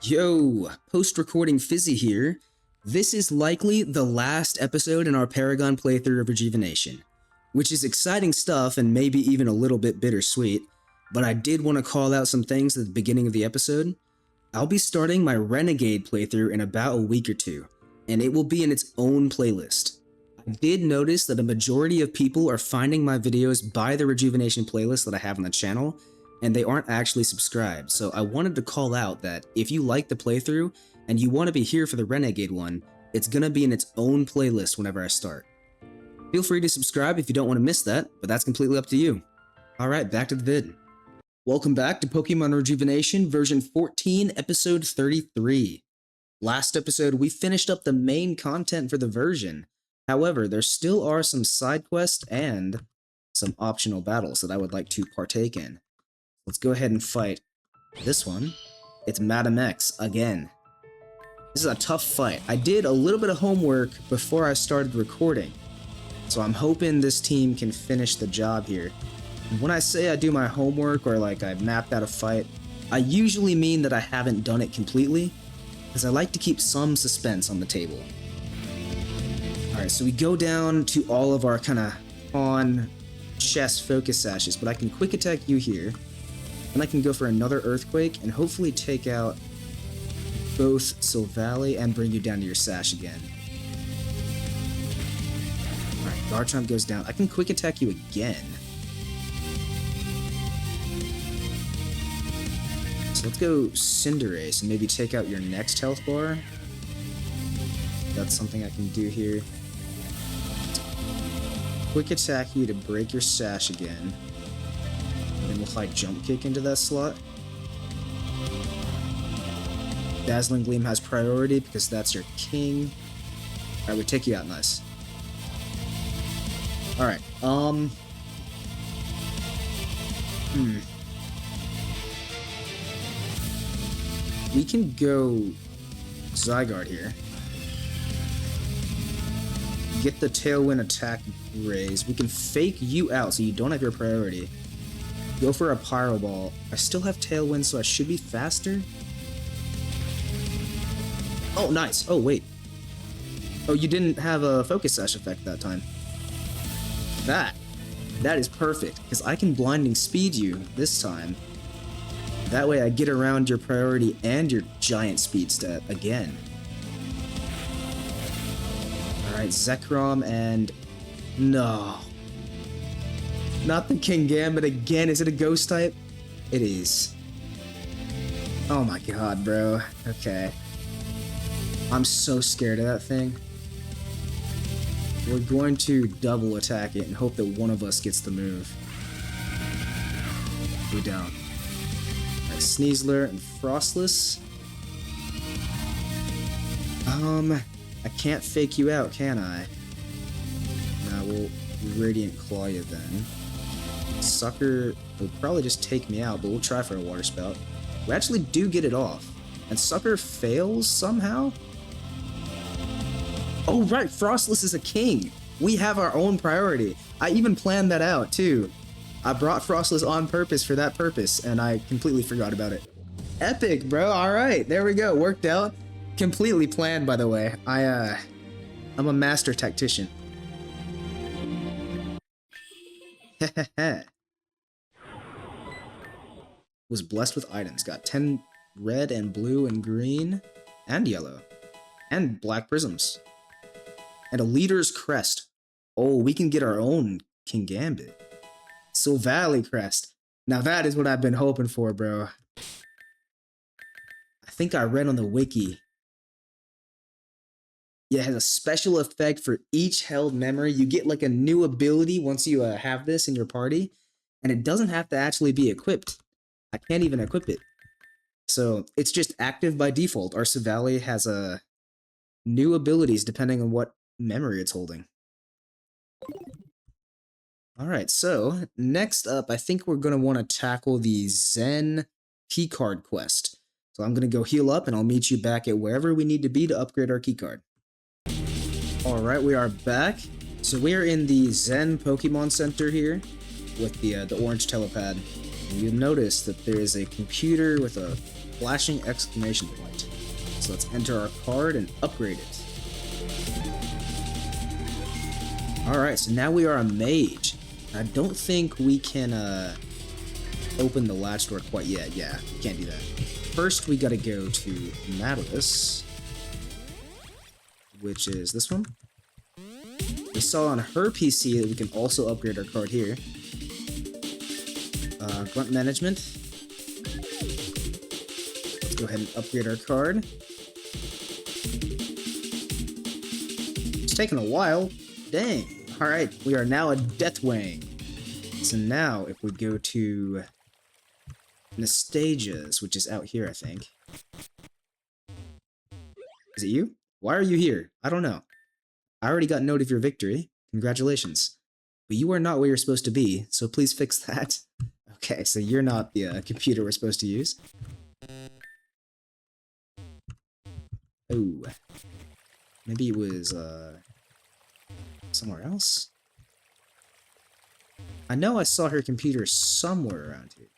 Yo, post-recording Fizzy here. This is likely the last episode in our Paragon playthrough of Rejuvenation, which is exciting stuff and maybe even a little bit bittersweet, but I did want to call out some things at the beginning of the episode. I'll be starting my Renegade playthrough in about a week or two, and it will be in its own playlist. I did notice that a majority of people are finding my videos by the Rejuvenation playlist that I have on the channel, and they aren't actually subscribed, so I wanted to call out that if you like the playthrough and you want to be here for the Renegade one, it's gonna be in its own playlist whenever I start. Feel free to subscribe if you don't want to miss that, but that's completely up to you. Alright, back to the vid. Welcome back to Pokemon Rejuvenation version 14, episode 33. Last episode, we finished up the main content for the version. However, there still are some side quests and some optional battles that I would like to partake in. Let's go ahead and fight this one. It's Madam X again. This is a tough fight. I did a little bit of homework before I started recording, so I'm hoping this team can finish the job here. And when I say I do my homework or like I mapped out a fight, I usually mean that I haven't done it completely, because I like to keep some suspense on the table. Alright, so we go down to all of our kind of on chest focus sashes, but I can quick attack you here. And I can go for another Earthquake and hopefully take out both Silvally and bring you down to your sash again. Alright, Garchomp goes down. I can quick attack you again. So let's go Cinderace and maybe take out your next health bar. That's something I can do here. Quick attack you to break your sash again. And we'll high jump kick into that slot. Dazzling Gleam has priority because that's your king. Alright, we take you out, nice. Alright, we can go Zygarde here. Get the Tailwind attack raise. We can fake you out so you don't have your priority. Go for a Pyro Ball. I still have Tailwind, so I should be faster. Oh, nice. Oh, wait. Oh, you didn't have a Focus Sash effect that time. That is perfect, because I can Blinding Speed you this time. That way I get around your priority and your giant speed stat again. Alright, Zekrom and... No. Not the Kingambit again. Is it a ghost type? It is. Oh my god, bro. Okay. I'm so scared of that thing. We're going to double attack it and hope that one of us gets the move. We don't. Alright, Sneasler and Frostless. I can't fake you out, can I? Nah, we'll Radiant Claw you then. Sucker will probably just take me out, but we'll try for a Water Spout. We actually do get it off. And Sucker fails somehow? Oh right, Frostless is a king! We have our own priority. I even planned that out, too. I brought Frostless on purpose for that purpose, and I completely forgot about it. Epic, bro! Alright, there we go. Worked out. Completely planned, by the way. I'm a master tactician. Was blessed with items. Got 10 red and blue and green and yellow and black prisms and a leader's crest. Oh, we can get our own Kingambit. Silvally crest. Now that is what I've been hoping for, bro. I think I read on the wiki. Yeah, it has a special effect for each held memory. You get like a new ability once you have this in your party, and it doesn't have to actually be equipped. I can't even equip it. So it's just active by default. Our Silvally has new abilities depending on what memory it's holding. Alright, so next up, I think we're going to want to tackle the Zen keycard quest. So I'm going to go heal up, and I'll meet you back at wherever we need to be to upgrade our keycard. Alright, we are back. So we are in the Zen Pokemon Center here with the orange telepad. And you'll notice that there is a computer with a flashing exclamation point. So let's enter our card and upgrade it. Alright, so now we are a mage. I don't think we can open the latch door quite yet. Yeah, we can't do that. First, we gotta go to Matalus, which is this one. We saw on her PC that we can also upgrade our card here. Grunt Management. Let's go ahead and upgrade our card. It's taken a while. Dang. Alright, we are now a Deathwing. So now, if we go to Nastages, which is out here, I think. Is it you? Why are you here? I don't know. I already got note of your victory. Congratulations. But you are not where you're supposed to be, so please fix that. Okay, so you're not the computer we're supposed to use. Oh. Maybe it was, somewhere else? I know I saw her computer somewhere around here.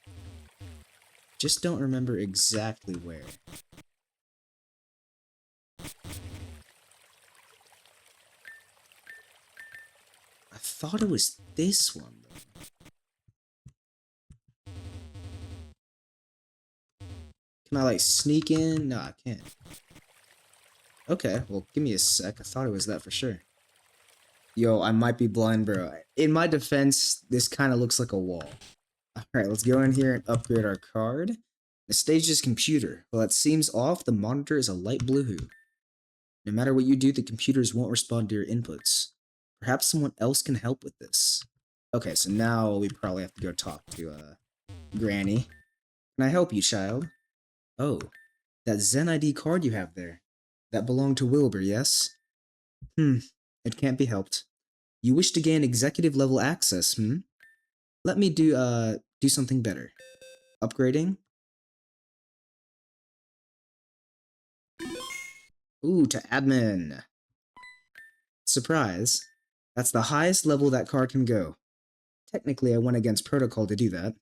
Just don't remember exactly where. I thought it was this one, though. Can I, like, sneak in? No, I can't. Okay, well, give me a sec. I thought it was that for sure. Yo, I might be blind, bro. In my defense, this kind of looks like a wall. Alright, let's go in here and upgrade our card. The stage's computer. While it seems off, the monitor is a light blue. No matter what you do, the computers won't respond to your inputs. Perhaps someone else can help with this. Okay, so now we probably have to go talk to, Granny. Can I help you, child? Oh, that Zen ID card you have there. That belonged to Wilbur, yes? It can't be helped. You wish to gain executive level access, Let me do something better. Upgrading? Ooh, to admin. Surprise. That's the highest level that card can go. Technically, I went against protocol to do that.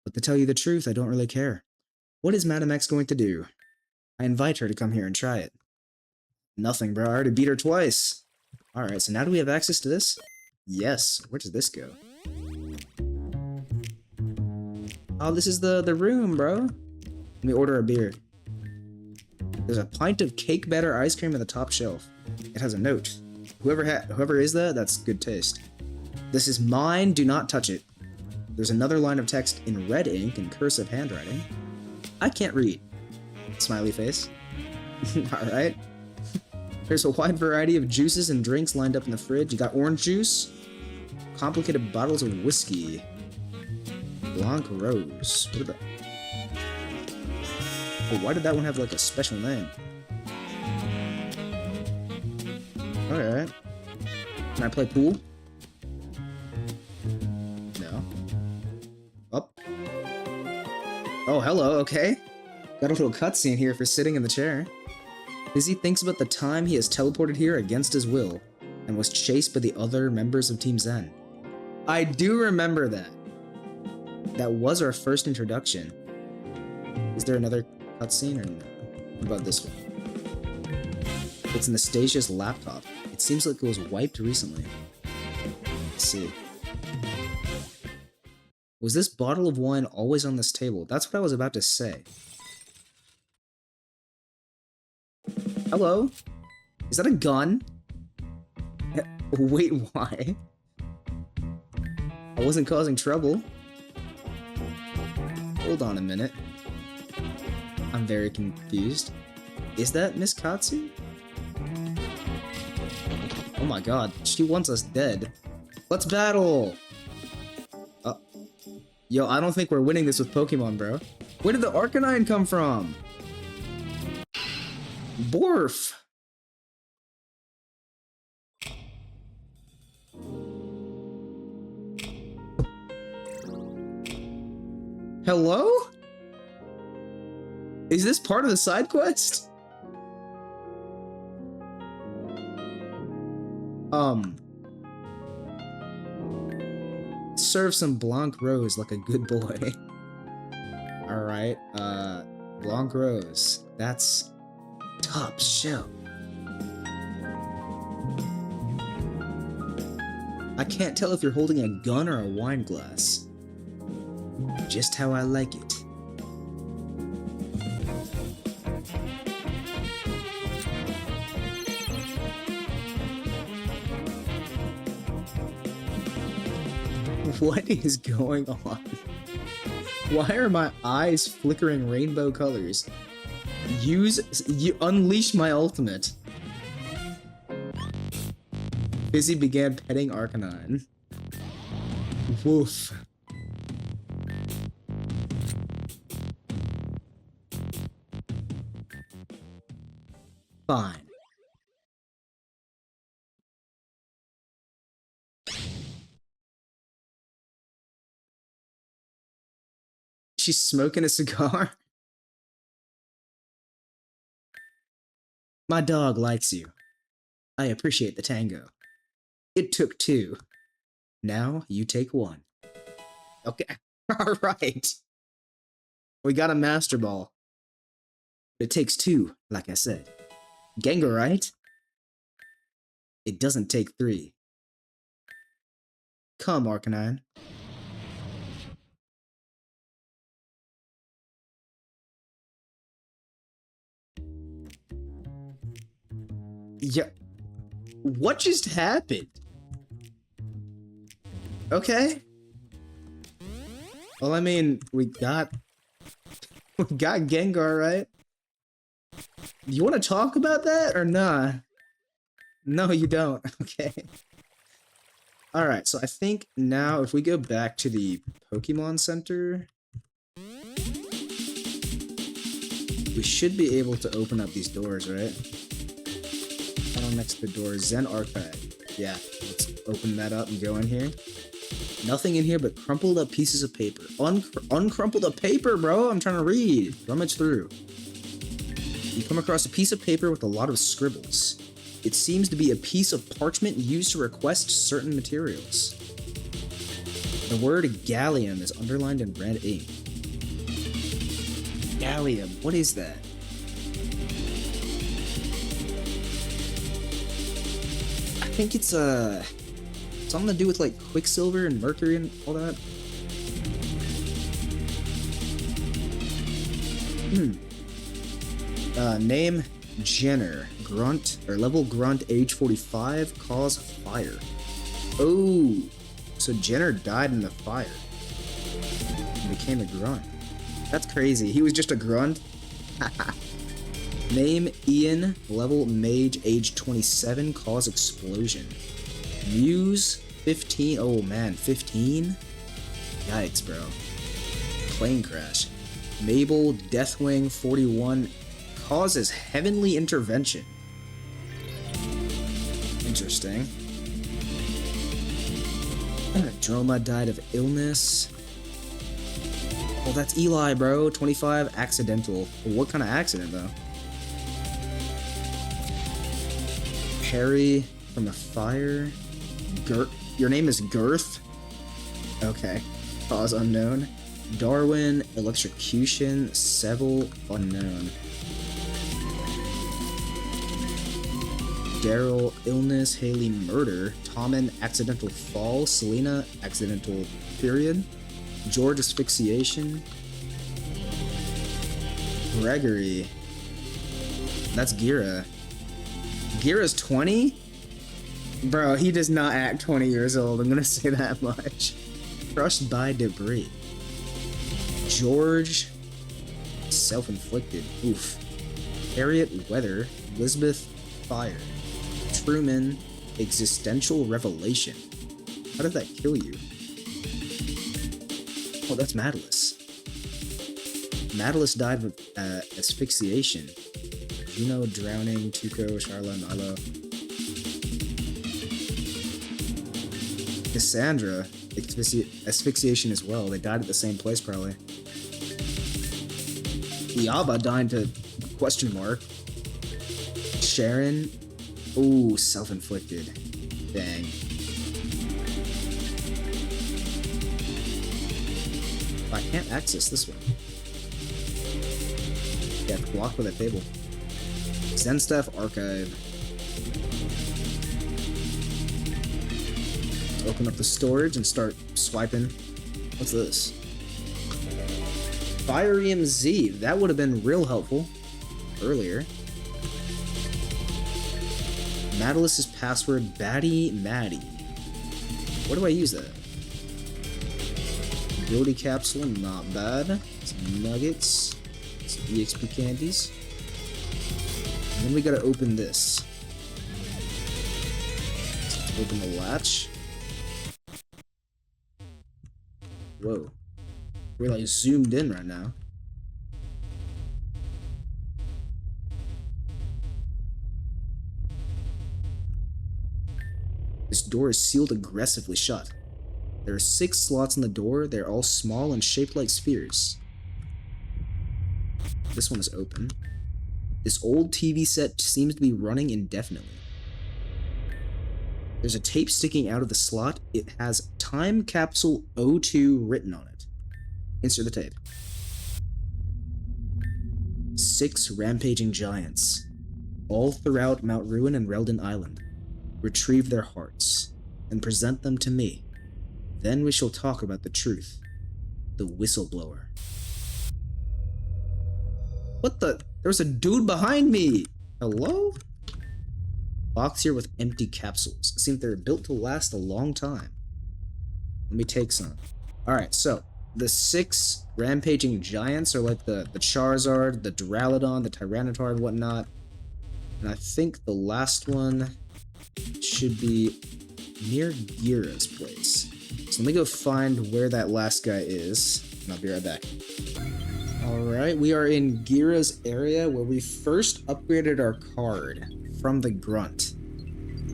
But to tell you the truth, I don't really care. What is Madam X going to do? I invite her to come here and try it. Nothing, bro. I already beat her twice. Alright, so now do we have access to this? Yes. Where does this go? Oh, this is the room, bro. Let me order a beer. There's a pint of cake batter ice cream on the top shelf. It has a note. Whoever is that, that's good taste. This is mine, do not touch it. There's another line of text in red ink and cursive handwriting. I can't read. Smiley face. Alright. There's a wide variety of juices and drinks lined up in the fridge. You got orange juice, complicated bottles of whiskey, Blanc Rose. What are the... Oh, why did that one have like a special name? Alright. Can I play pool? No. Up. Oh, hello, okay. Got a little cutscene here for sitting in the chair. Izzy thinks about the time he has teleported here against his will, and was chased by the other members of Team Zen. I do remember that. That was our first introduction. Is there another cutscene or no? What about this one? It's Nastasia's laptop. It seems like it was wiped recently. Let's see. Was this bottle of wine always on this table? That's what I was about to say. Hello? Is that a gun? Wait, why? I wasn't causing trouble. Hold on a minute. I'm very confused. Is that Miss Katsu? Oh my god, she wants us dead. Let's battle! Yo, I don't think we're winning this with Pokemon, bro. Where did the Arcanine come from? Borf! Hello? Is this part of the side quest? Serve some Blanc Rose like a good boy. Alright, Long rows. That's top shelf. I can't tell if you're holding a gun or a wine glass. Just how I like it. What is going on? Why are my eyes flickering rainbow colors? Unleash my ultimate. Fizzy began petting Arcanine. Woof. Fine. She's smoking a cigar? My dog likes you. I appreciate the tango. It took 2. Now you take 1. Okay. Alright. We got a Master Ball. It takes 2, like I said. Gengar, right? It doesn't take 3. Come, Arcanine. Yeah. What just happened? Okay. Well, I mean, we got Gengar, right? You want to talk about that or nah? No, you don't. Okay. Alright, so I think now if we go back to the Pokemon Center, we should be able to open up these doors, right? Next to the door, Zen Archive. Yeah, let's open that up and go in here. Nothing in here but crumpled up pieces of paper. Uncrumpled up paper, bro. I'm trying to read. Rummage through. You come across a piece of paper with a lot of scribbles. It seems to be a piece of parchment used to request certain materials. The word gallium is underlined in red ink. Gallium, what is that? I think it's something to do with like Quicksilver and Mercury and all that. Name Jenner, grunt or level grunt, age 45, cause fire. Oh, so Jenner died in the fire and became a grunt. That's crazy. He was just a grunt. Name Ian, level mage, age 27, cause explosion. Muse 15. Oh man, 15? Yikes, bro. Plane crash. Mabel, Deathwing 41, causes heavenly intervention. Interesting. Droma died of illness. Oh, that's Eli, bro. 25, accidental. What kind of accident, though? Harry from the fire. Your name is Girth? Okay. Cause unknown. Darwin, electrocution. Seville, unknown. Daryl, illness. Haley, murder. Tommen, accidental fall. Selena, accidental period. George, asphyxiation. Gregory. That's Gira. Gira's 20? Bro, he does not act 20 years old, I'm gonna say that much. Crushed by debris. George, self-inflicted. Oof. Harriet, weather. Elizabeth, fire. Truman, existential revelation. How did that kill you? Oh, that's Madalus. Madalus died of asphyxiation. Juno, drowning. Tuco, Charla, Milo. Cassandra, asphyxiation as well. They died at the same place, probably. Yaba died to question mark. Sharon, ooh, self-inflicted. Dang. I can't access this one. Yeah, it's blocked by the table. Zen Staff Archive. Open up the storage and start swiping. What's this? Aevium Z. That would have been real helpful earlier. Madalis's password, Batty Maddie. Where do I use that? Ability capsule, not bad. Some nuggets. Some EXP candies. And then we gotta open this. Let's open the latch. Whoa. We're like zoomed in right now. This door is sealed aggressively shut. There are 6 slots in the door. They're all small and shaped like spheres. This one is open. This old TV set seems to be running indefinitely. There's a tape sticking out of the slot. It has Time Capsule 02 written on it. Insert the tape. 6 rampaging giants, all throughout Mount Ruin and Reldon Island. Retrieve their hearts, and present them to me. Then we shall talk about the truth. The whistleblower. What the? There's a dude behind me! Hello? Box here with empty capsules. It seems they're built to last a long time. Let me take some. Alright, so the 6 rampaging giants are like the Charizard, the Duraludon, the Tyranitar, and whatnot. And I think the last one should be near Gira's place. So let me go find where that last guy is, and I'll be right back. Alright, we are in Gira's area where we first upgraded our card from the Grunt.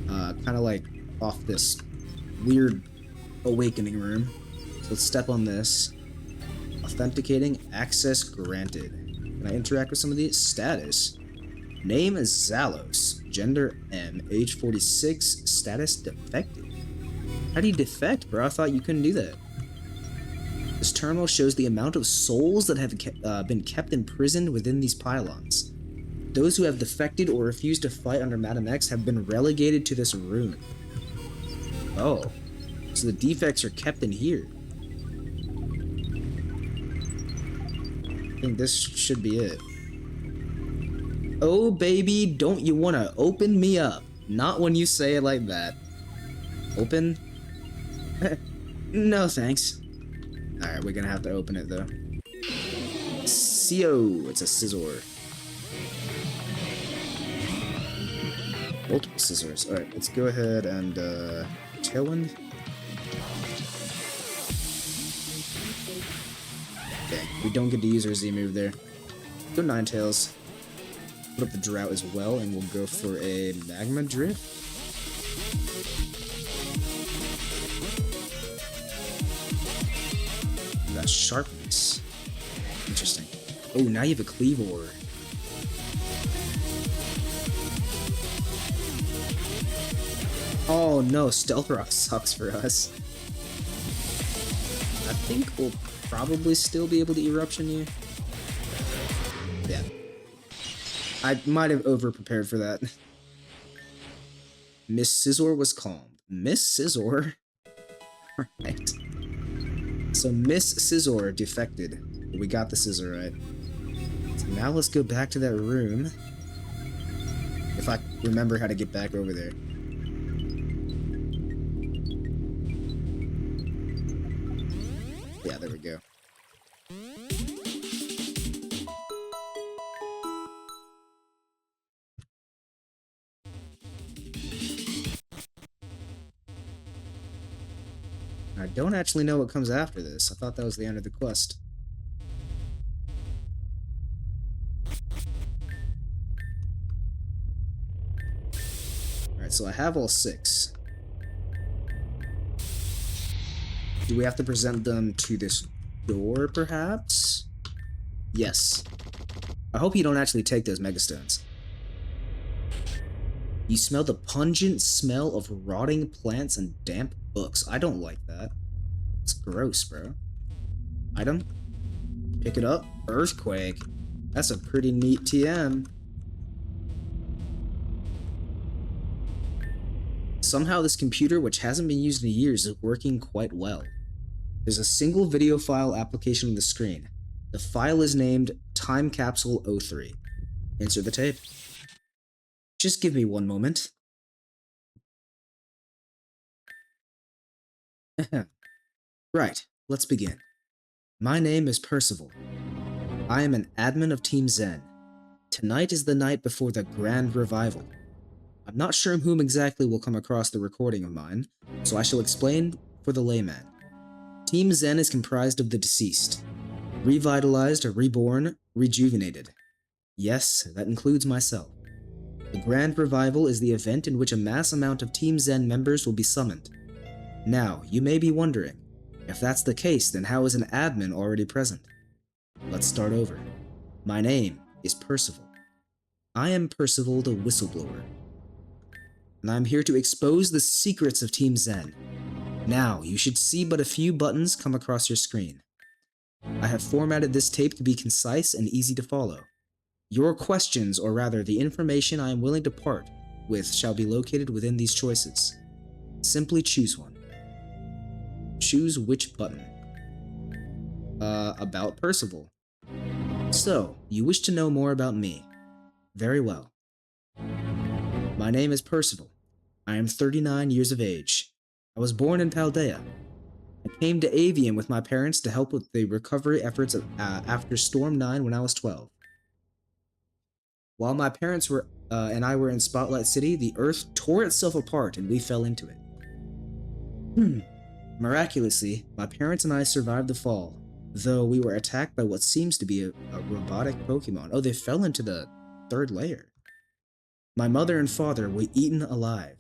Kind of like off this weird awakening room. So let's step on this. Authenticating, access granted. Can I interact with some of these? Status. Name is Zalos. Gender M. Age 46. Status defected. How do you defect, bro? I thought you couldn't do that. This terminal shows the amount of souls that have been kept imprisoned within these pylons. Those who have defected or refused to fight under Madam X have been relegated to this room. Oh. So the defects are kept in here. I think this should be it. Oh, baby, don't you want to open me up? Not when you say it like that. Open? No, thanks. Alright, we're gonna have to open it, though. CO, it's a scissor. Multiple scissors. Alright, let's go ahead and, Tailwind? Okay, we don't get to use our Z move there. Go Ninetales. Put up the Drought as well, and we'll go for a Magma Drift. That's Sharpness. Interesting. Oh, now you have a Cleavor. Oh no, Stealth Rock sucks for us. I think we'll probably still be able to Eruption you. Yeah. I might have over-prepared for that. Miss Scizor was calmed. Miss Scizor? Alright. So Miss Scizor defected. We got the Scizor right. So now let's go back to that room. If I remember how to get back over there. Yeah, there we go. I don't actually know what comes after this. I thought that was the end of the quest. Alright, so I have all 6. Do we have to present them to this door, perhaps? Yes. I hope you don't actually take those Megastones. You smell the pungent smell of rotting plants and damp books. I don't like that. It's gross, bro. Item? Pick it up. Earthquake. That's a pretty neat TM. Somehow this computer, which hasn't been used in years, is working quite well. There's a single video file application on the screen. The file is named Time Capsule 03. Insert the tape. Just give me one moment. Right, let's begin. My name is Percival. I am an admin of Team Zen. Tonight is the night before the Grand Revival. I'm not sure whom exactly will come across the recording of mine, so I shall explain for the layman. Team Zen is comprised of the deceased. Revitalized, reborn, rejuvenated. Yes, that includes myself. The Grand Revival is the event in which a mass amount of Team Zen members will be summoned. Now, you may be wondering, if that's the case, then how is an admin already present? Let's start over. My name is Percival. I am Percival the Whistleblower. And I'm here to expose the secrets of Team Zen. Now, you should see but a few buttons come across your screen. I have formatted this tape to be concise and easy to follow. Your questions, or rather the information I am willing to part with, shall be located within these choices. Simply choose one. Choose which button. About Percival. So, you wish to know more about me. Very well. My name is Percival. I am 39 years of age. I was born in Paldea. I came to Aevium with my parents to help with the recovery efforts after Storm 9 when I was 12. While my parents and I were in Spotlight City, the Earth tore itself apart and we fell into it. Miraculously, my parents and I survived the fall, though we were attacked by what seems to be a robotic Pokemon. Oh, they fell into the 3rd layer. My mother and father were eaten alive.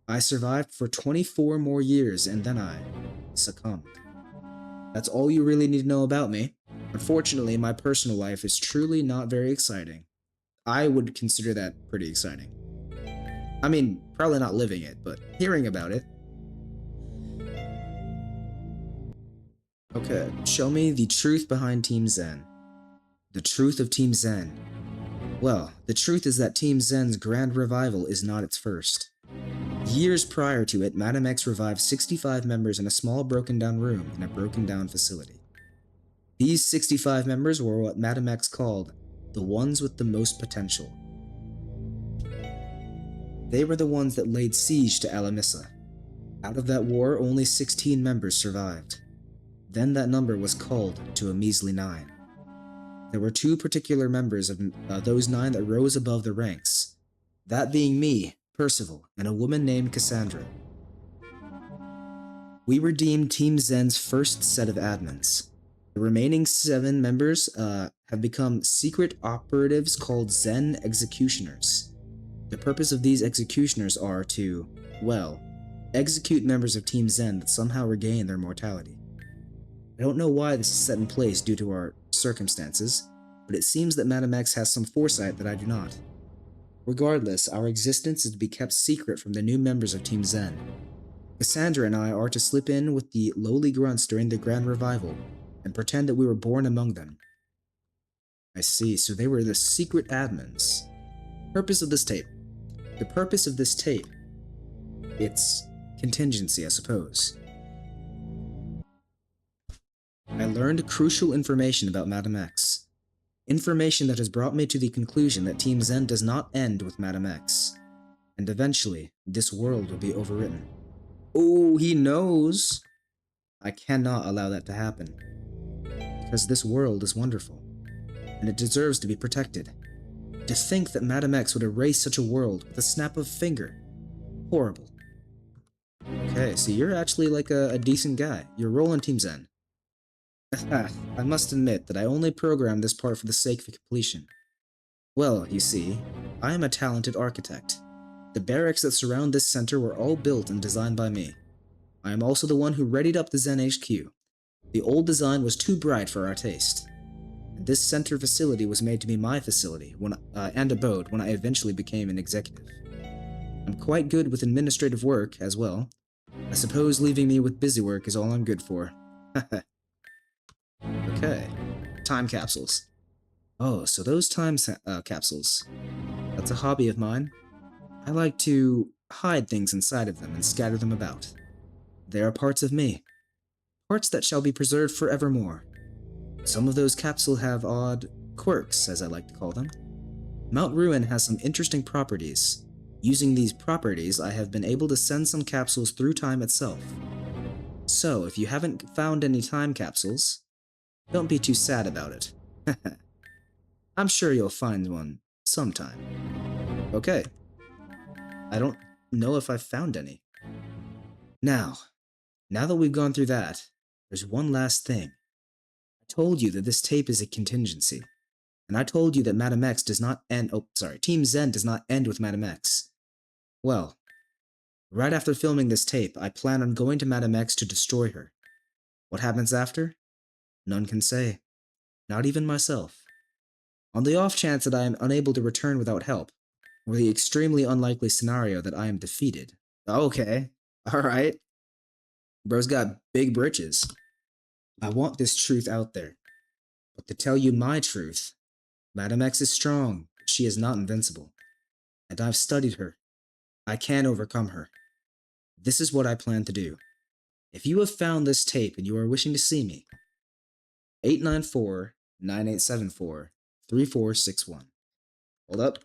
I survived for 24 more years and then I succumbed. That's all you really need to know about me. Unfortunately, my personal life is truly not very exciting. I would consider that pretty exciting. I mean, probably not living it, but hearing about it. Okay, show me the truth behind Team Zen. The truth of Team Zen. Well, the truth is that Team Zen's Grand Revival is not its first. Years prior to it, Madam X revived 65 members in a small broken-down room in a broken-down facility. These 65 members were what Madam X called the ones with the most potential. They were the ones that laid siege to Alamissa. Out of that war, only 16 members survived. Then that number was culled to a measly 9. There were 2 particular members of those 9 that rose above the ranks, that being me, Percival, and a woman named Cassandra. We were deemed Team Zen's first set of admins. The remaining 7 members have become secret operatives called Zen Executioners. The purpose of these executioners are to, well, execute members of Team Zen that somehow regain their mortality. I don't know why this is set in place due to our circumstances, but it seems that Madam X has some foresight that I do not. Regardless, our existence is to be kept secret from the new members of Team Zen. Cassandra and I are to slip in with the lowly grunts during the Grand Revival, and pretend that we were born among them. I see, so they were the secret admins. Purpose of this tape. The purpose of this tape. It's contingency, I suppose. I learned crucial information about Madam X. Information that has brought me to the conclusion that Team Zen does not end with Madam X. And eventually, this world will be overwritten. Oh, he knows! I cannot allow that to happen. Because this world is wonderful, and it deserves to be protected. To think that Madam X would erase such a world with a snap of a finger. Horrible. Okay, so you're actually like a decent guy. You're rolling Team Zen. I must admit that I only programmed this part for the sake of completion. Well, you see, I am a talented architect. The barracks that surround this center were all built and designed by me. I am also the one who readied up the Zen HQ. The old design was too bright for our taste. And this center facility was made to be my facility and abode when I eventually became an executive. I'm quite good with administrative work as well. I suppose leaving me with busy work is all I'm good for. Okay, time capsules. Oh, so those capsules. That's a hobby of mine. I like to hide things inside of them and scatter them about. They are parts of me. Parts that shall be preserved forevermore. Some of those capsules have odd quirks, as I like to call them. Mount Ruin has some interesting properties. Using these properties, I have been able to send some capsules through time itself. So, if you haven't found any time capsules, don't be too sad about it. I'm sure you'll find one sometime. Okay. I don't know if I've found any. Now that we've gone through that, there's one last thing. I told you that this tape is a contingency. And I told you that Madam X does not end— oh, sorry, Team Zen does not end with Madam X. Well, right after filming this tape, I plan on going to Madam X to destroy her. What happens after? None can say. Not even myself. On the off chance that I am unable to return without help, or the extremely unlikely scenario that I am defeated. Okay, alright. Bro's got big britches. I want this truth out there. But to tell you my truth, Madam X is strong, but she is not invincible. And I've studied her. I can overcome her. This is what I plan to do. If you have found this tape and you are wishing to see me, 894-9874-3461. Hold up.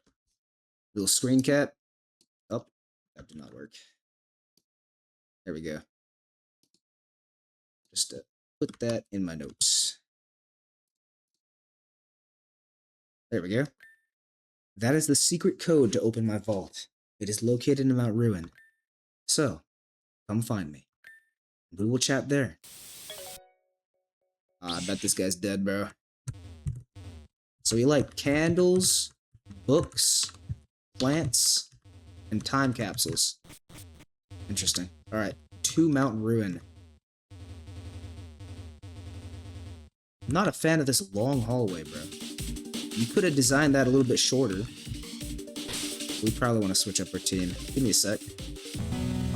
Little screen cap. Oh, that did not work. There we go. Just put that in my notes. There we go. That is the secret code to open my vault. It is located in Mount Ruin. So, come find me. We will chat there. I bet this guy's dead, bro. So you like candles, books, plants, and time capsules. Interesting. Alright, to Mount Ruin. I'm not a fan of this long hallway, bro. You could have designed that a little bit shorter. We probably want to switch up our team. Give me a sec.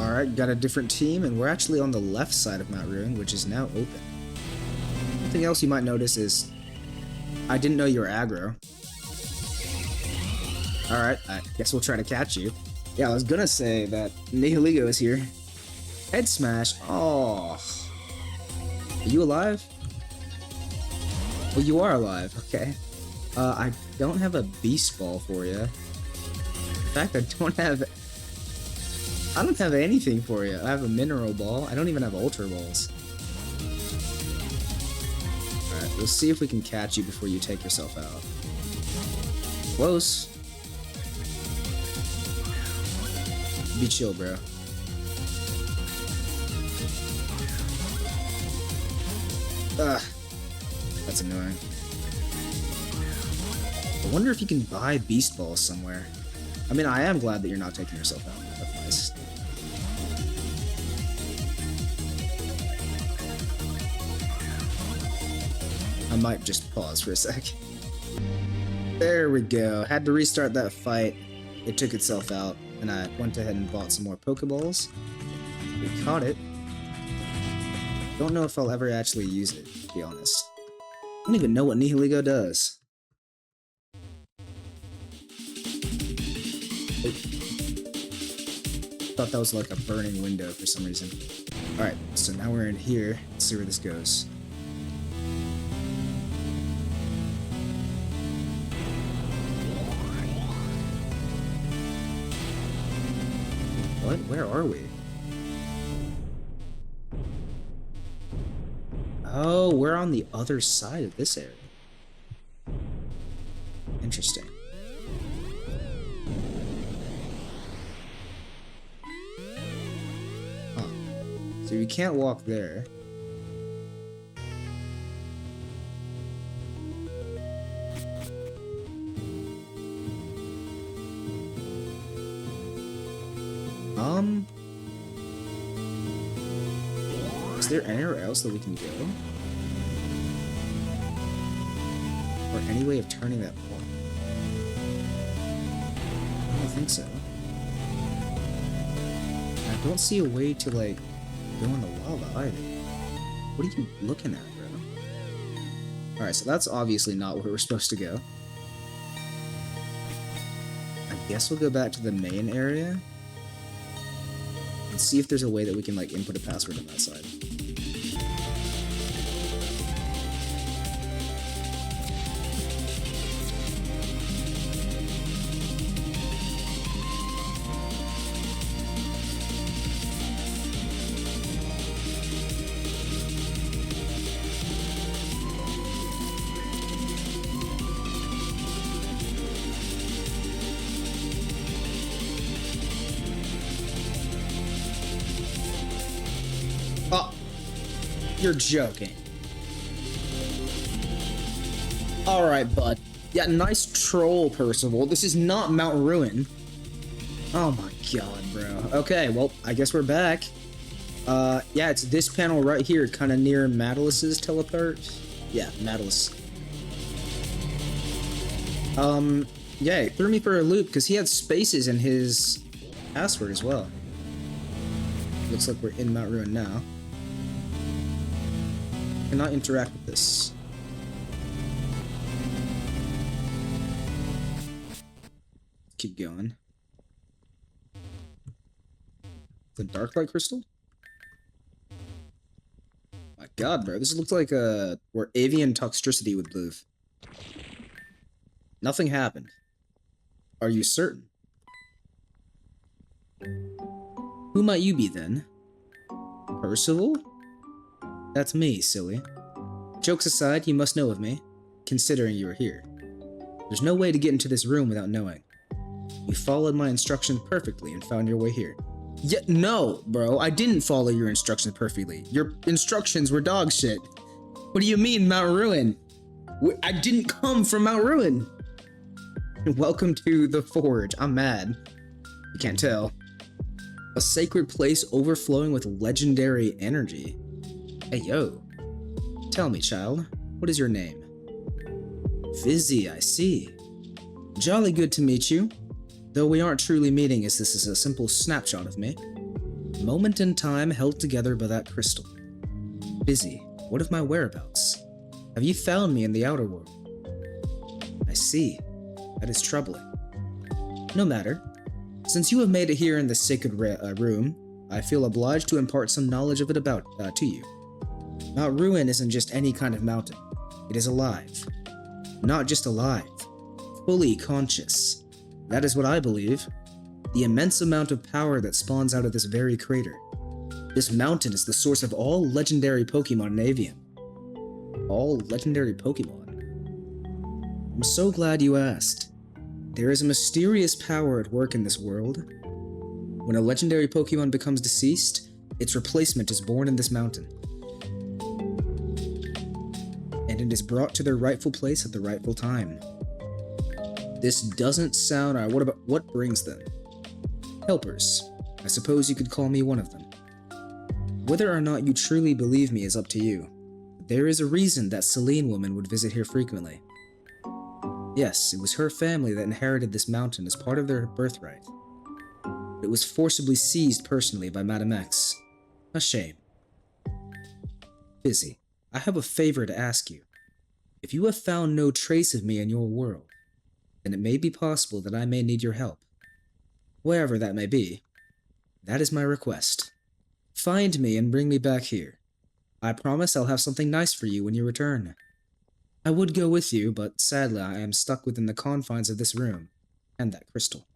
Alright, got a different team, and we're actually on the left side of Mount Ruin, which is now open. Something else you might notice is I didn't know you were aggro. Alright, I guess we'll try to catch you. Yeah, I was gonna say that Nihiligo is here. Head smash. Oh. Are you alive? Well, you are alive. Okay. I don't have a beast ball for you. In fact, I don't have anything for you. I have a mineral ball. I don't even have ultra balls. Alright, we'll see if we can catch you before you take yourself out. Close. Be chill, bro. Ugh. That's annoying. I wonder if you can buy beast balls somewhere. I mean, I am glad that you're not taking yourself out. That's nice. I might just pause for a sec. There we go. Had to restart that fight. It took itself out, and I went ahead and bought some more Pokeballs. We caught it. Don't know if I'll ever actually use it, to be honest. I don't even know what Nihiligo does. Oh. Thought that was like a burning window for some reason. Alright, so now we're in here. Let's see where this goes. What? Where are we? Oh, we're on the other side of this area. Interesting. Huh. So you can't walk there. Is there anywhere else that we can go? Or any way of turning that ball? I don't think so. I don't see a way to, like, go in the lava either. What are you looking at, bro? Alright, so that's obviously not where we're supposed to go. Guess we'll go back to the main area and see if there's a way that we can like input a password on that side. Oh, you're joking. Alright, bud. Yeah, nice troll, Percival. This is not Mount Ruin. Oh my god, bro. Okay, well, I guess we're back. Yeah, it's this panel right here, kind of near Madalus's teleport. Yeah, Madalus. Yeah, it threw me for a loop because he had spaces in his password as well. Looks like we're in Mount Ruin now. Cannot interact with this. Keep going. The dark light crystal? My god, bro, this looks like where Aevium toxicity would live. Nothing happened. Are you certain? Who might you be then? Percival? That's me, silly. Jokes aside, you must know of me, considering you are here. There's no way to get into this room without knowing. You followed my instructions perfectly and found your way here. Yeah, no, bro, I didn't follow your instructions perfectly. Your instructions were dog shit. What do you mean, Mount Ruin? I didn't come from Mount Ruin. Welcome to the Forge. I'm mad. You can't tell. A sacred place overflowing with legendary energy. Hey, yo. Tell me, child, what is your name? Fizzy, I see. Jolly good to meet you. Though we aren't truly meeting as this is a simple snapshot of me. Moment in time held together by that crystal. Fizzy, what of my whereabouts? Have you found me in the outer world? I see. That is troubling. No matter. Since you have made it here in the sacred room, I feel obliged to impart some knowledge of it to you. Mount Ruin isn't just any kind of mountain. It is alive. Not just alive, fully conscious. That is what I believe. The immense amount of power that spawns out of this very crater. This mountain is the source of all legendary Pokemon in Aevium. All legendary Pokemon? I'm so glad you asked. There is a mysterious power at work in this world. When a legendary Pokemon becomes deceased, its replacement is born in this mountain. And it is brought to their rightful place at the rightful time. This doesn't sound... what brings them? Helpers. I suppose you could call me one of them. Whether or not you truly believe me is up to you. There is a reason that Selene woman would visit here frequently. Yes, it was her family that inherited this mountain as part of their birthright. It was forcibly seized personally by Madame X. A shame. Fizzy, I have a favor to ask you. If you have found no trace of me in your world, then it may be possible that I may need your help. Wherever that may be, that is my request. Find me and bring me back here. I promise I'll have something nice for you when you return. I would go with you, but sadly I am stuck within the confines of this room, and that crystal.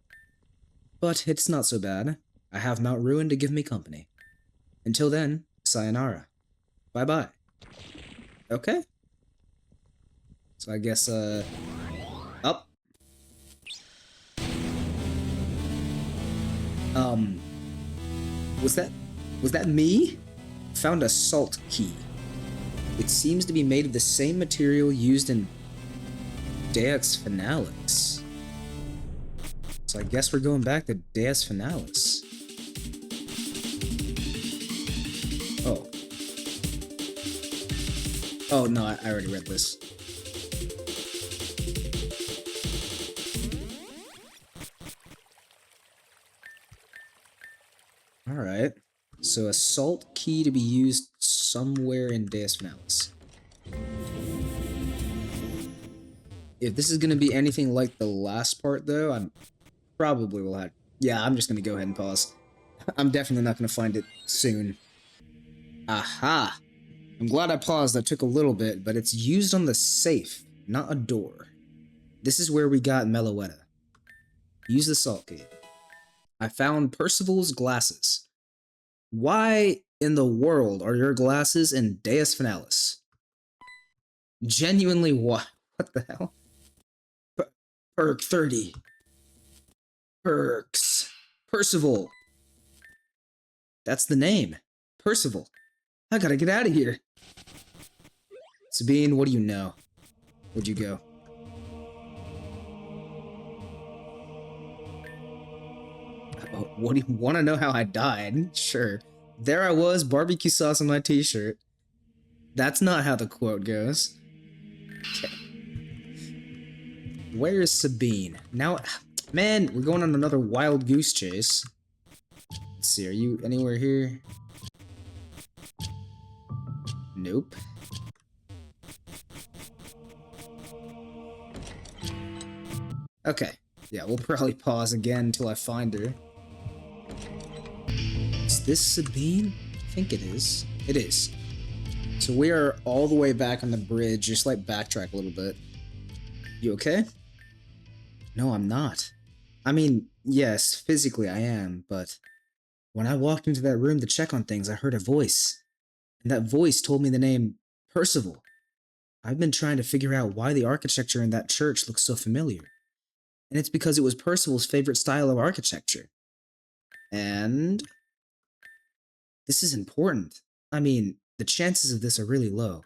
But it's not so bad. I have Mount Ruin to give me company. Until then, sayonara. Bye-bye. Okay. So I guess, up. Was that me? Found a salt key. It seems to be made of the same material used in Deus Finalis. So I guess we're going back to Deus Finalis. Oh. Oh no, I already read this. Alright. So a salt key to be used somewhere in Deus Finalis. If this is going to be anything like the last part, though, Probably will have. Yeah, I'm just gonna go ahead and pause. I'm definitely not gonna find it soon. Aha! I'm glad I paused. That took a little bit, but it's used on the safe, not a door. This is where we got Meloetta. Use the salt key. I found Percival's glasses. Why in the world are your glasses in Deus Finalis? Genuinely, what? What the hell? Perk 30. Perks. Percival. That's the name. Percival. I gotta get out of here. Sabine, what do you know? Where'd you go? Oh, what do you want to know how I died? Sure. There I was, barbecue sauce on my t-shirt. That's not how the quote goes. Okay. Where is Sabine? Now, man, we're going on another wild goose chase. Let's see, are you anywhere here? Nope. Okay. Yeah, we'll probably pause again until I find her. Is this Sabine? I think it is. It is. So we are all the way back on the bridge, just like backtrack a little bit. You okay? No, I'm not. I mean, yes, physically I am, but when I walked into that room to check on things, I heard a voice. And that voice told me the name Percival. I've been trying to figure out why the architecture in that church looks so familiar. And it's because it was Percival's favorite style of architecture. And this is important. I mean, the chances of this are really low.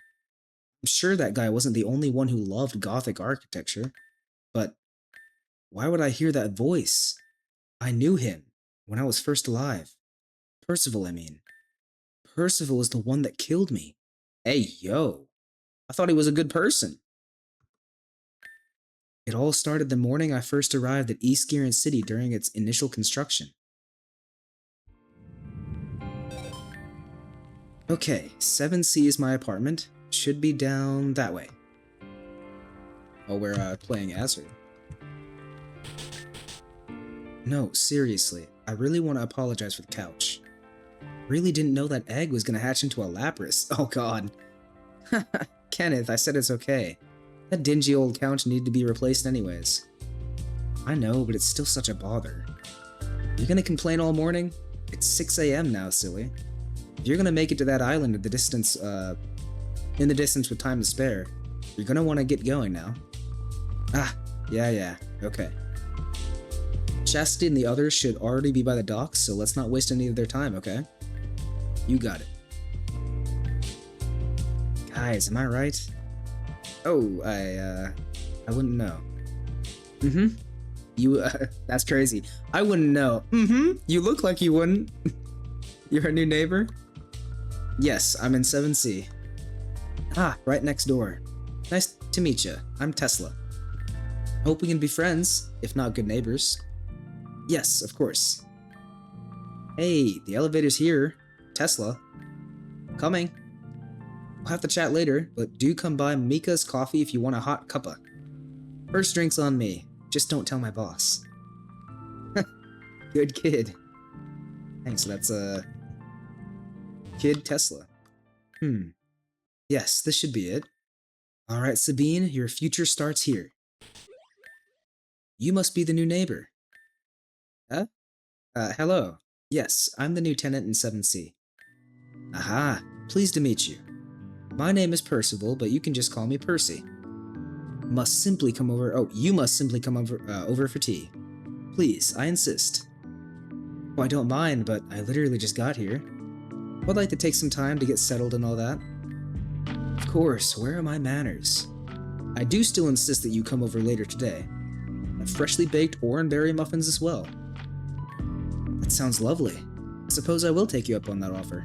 I'm sure that guy wasn't the only one who loved Gothic architecture, but why would I hear that voice? I knew him when I was first alive. Percival, I mean. Percival is the one that killed me. Hey, yo. I thought he was a good person. It all started the morning I first arrived at East Giron City during its initial construction. Okay, 7C is my apartment. Should be down that way. Oh, we're playing as her. No, seriously, I really want to apologize for the couch. Really didn't know that egg was gonna hatch into a Lapras. Oh god. Kenneth, I said it's okay. That dingy old couch needed to be replaced anyways. I know, but it's still such a bother. You gonna complain all morning? It's 6 AM now, silly. If you're gonna make it to that island in the distance with time to spare, you're gonna want to get going now. Ah, yeah, okay. Chastity and the others should already be by the docks, so let's not waste any of their time, okay? You got it. Guys, am I right? Oh, I wouldn't know. You, that's crazy. I wouldn't know. You look like you wouldn't. You're a new neighbor? Yes, I'm in 7C. Ah, right next door. Nice to meet you. I'm Tesla. Hope we can be friends, if not good neighbors. Yes, of course. Hey, the elevator's here. Tesla. Coming. We'll have to chat later, but do come by Mika's Coffee if you want a hot cuppa. First drink's on me. Just don't tell my boss. Good kid. Thanks, that's Kid Tesla. Yes, this should be it. Alright, Sabine, your future starts here. You must be the new neighbor. Huh? Hello. Yes, I'm the new tenant in 7C. Aha, pleased to meet you. My name is Percival, but you can just call me Percy. Must simply come over. Oh, you must simply come over for tea. Please, I insist. Oh, I don't mind, but I literally just got here. I'd like to take some time to get settled and all that. Of course, where are my manners? I do still insist that you come over later today. And freshly baked oranberry muffins as well. That sounds lovely. I suppose I will take you up on that offer.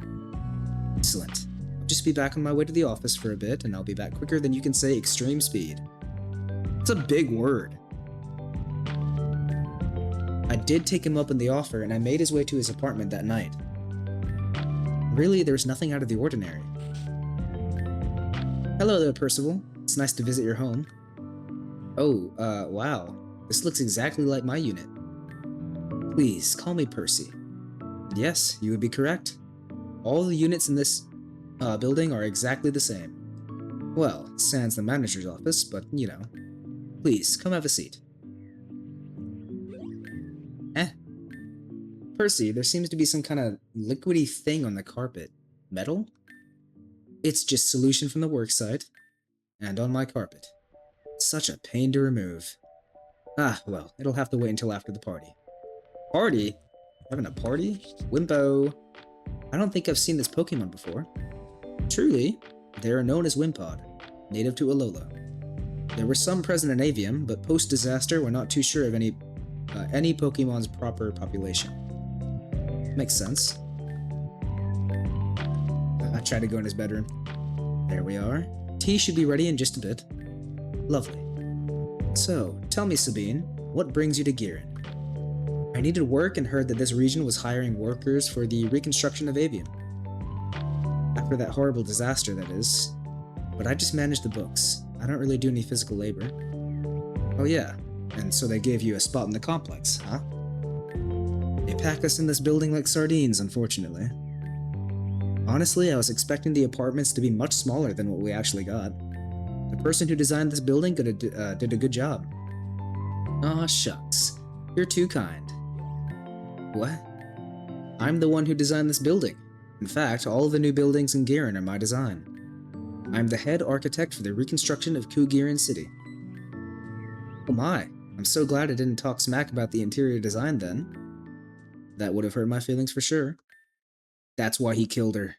Excellent. I'll just be back on my way to the office for a bit, and I'll be back quicker than you can say extreme speed. It's a big word. I did take him up on the offer, and I made his way to his apartment that night. Really, there's nothing out of the ordinary. Hello there, Percival. It's nice to visit your home. Oh, wow. This looks exactly like my unit. Please, call me Percy. Yes, you would be correct. All the units in this building are exactly the same. Well, sans the manager's office, but you know. Please, come have a seat. Eh. Percy, there seems to be some kind of liquidy thing on the carpet. Metal? It's just solution from the worksite. And on my carpet. Such a pain to remove. Ah, well, it'll have to wait until after the party. Party? Having a party? Wimpo. I don't think I've seen this Pokemon before. Truly, they are known as Wimpod, native to Alola. There were some present in Aevium, but post-disaster we're not too sure of any Pokemon's proper population. Makes sense. I tried to go in his bedroom. There we are. Tea should be ready in just a bit. Lovely. So, tell me, Sabine, what brings you to Girin? I needed work and heard that this region was hiring workers for the reconstruction of Aevium. After that horrible disaster, that is. But I just manage the books. I don't really do any physical labor. Oh yeah, and so they gave you a spot in the complex, huh? They pack us in this building like sardines, unfortunately. Honestly, I was expecting the apartments to be much smaller than what we actually got. The person who designed this building did a good job. Aw, shucks. You're too kind. What? I'm the one who designed this building. In fact, all of the new buildings in Girin are my design. I'm the head architect for the reconstruction of Girin City. Oh my, I'm so glad I didn't talk smack about the interior design then. That would have hurt my feelings for sure. That's why he killed her.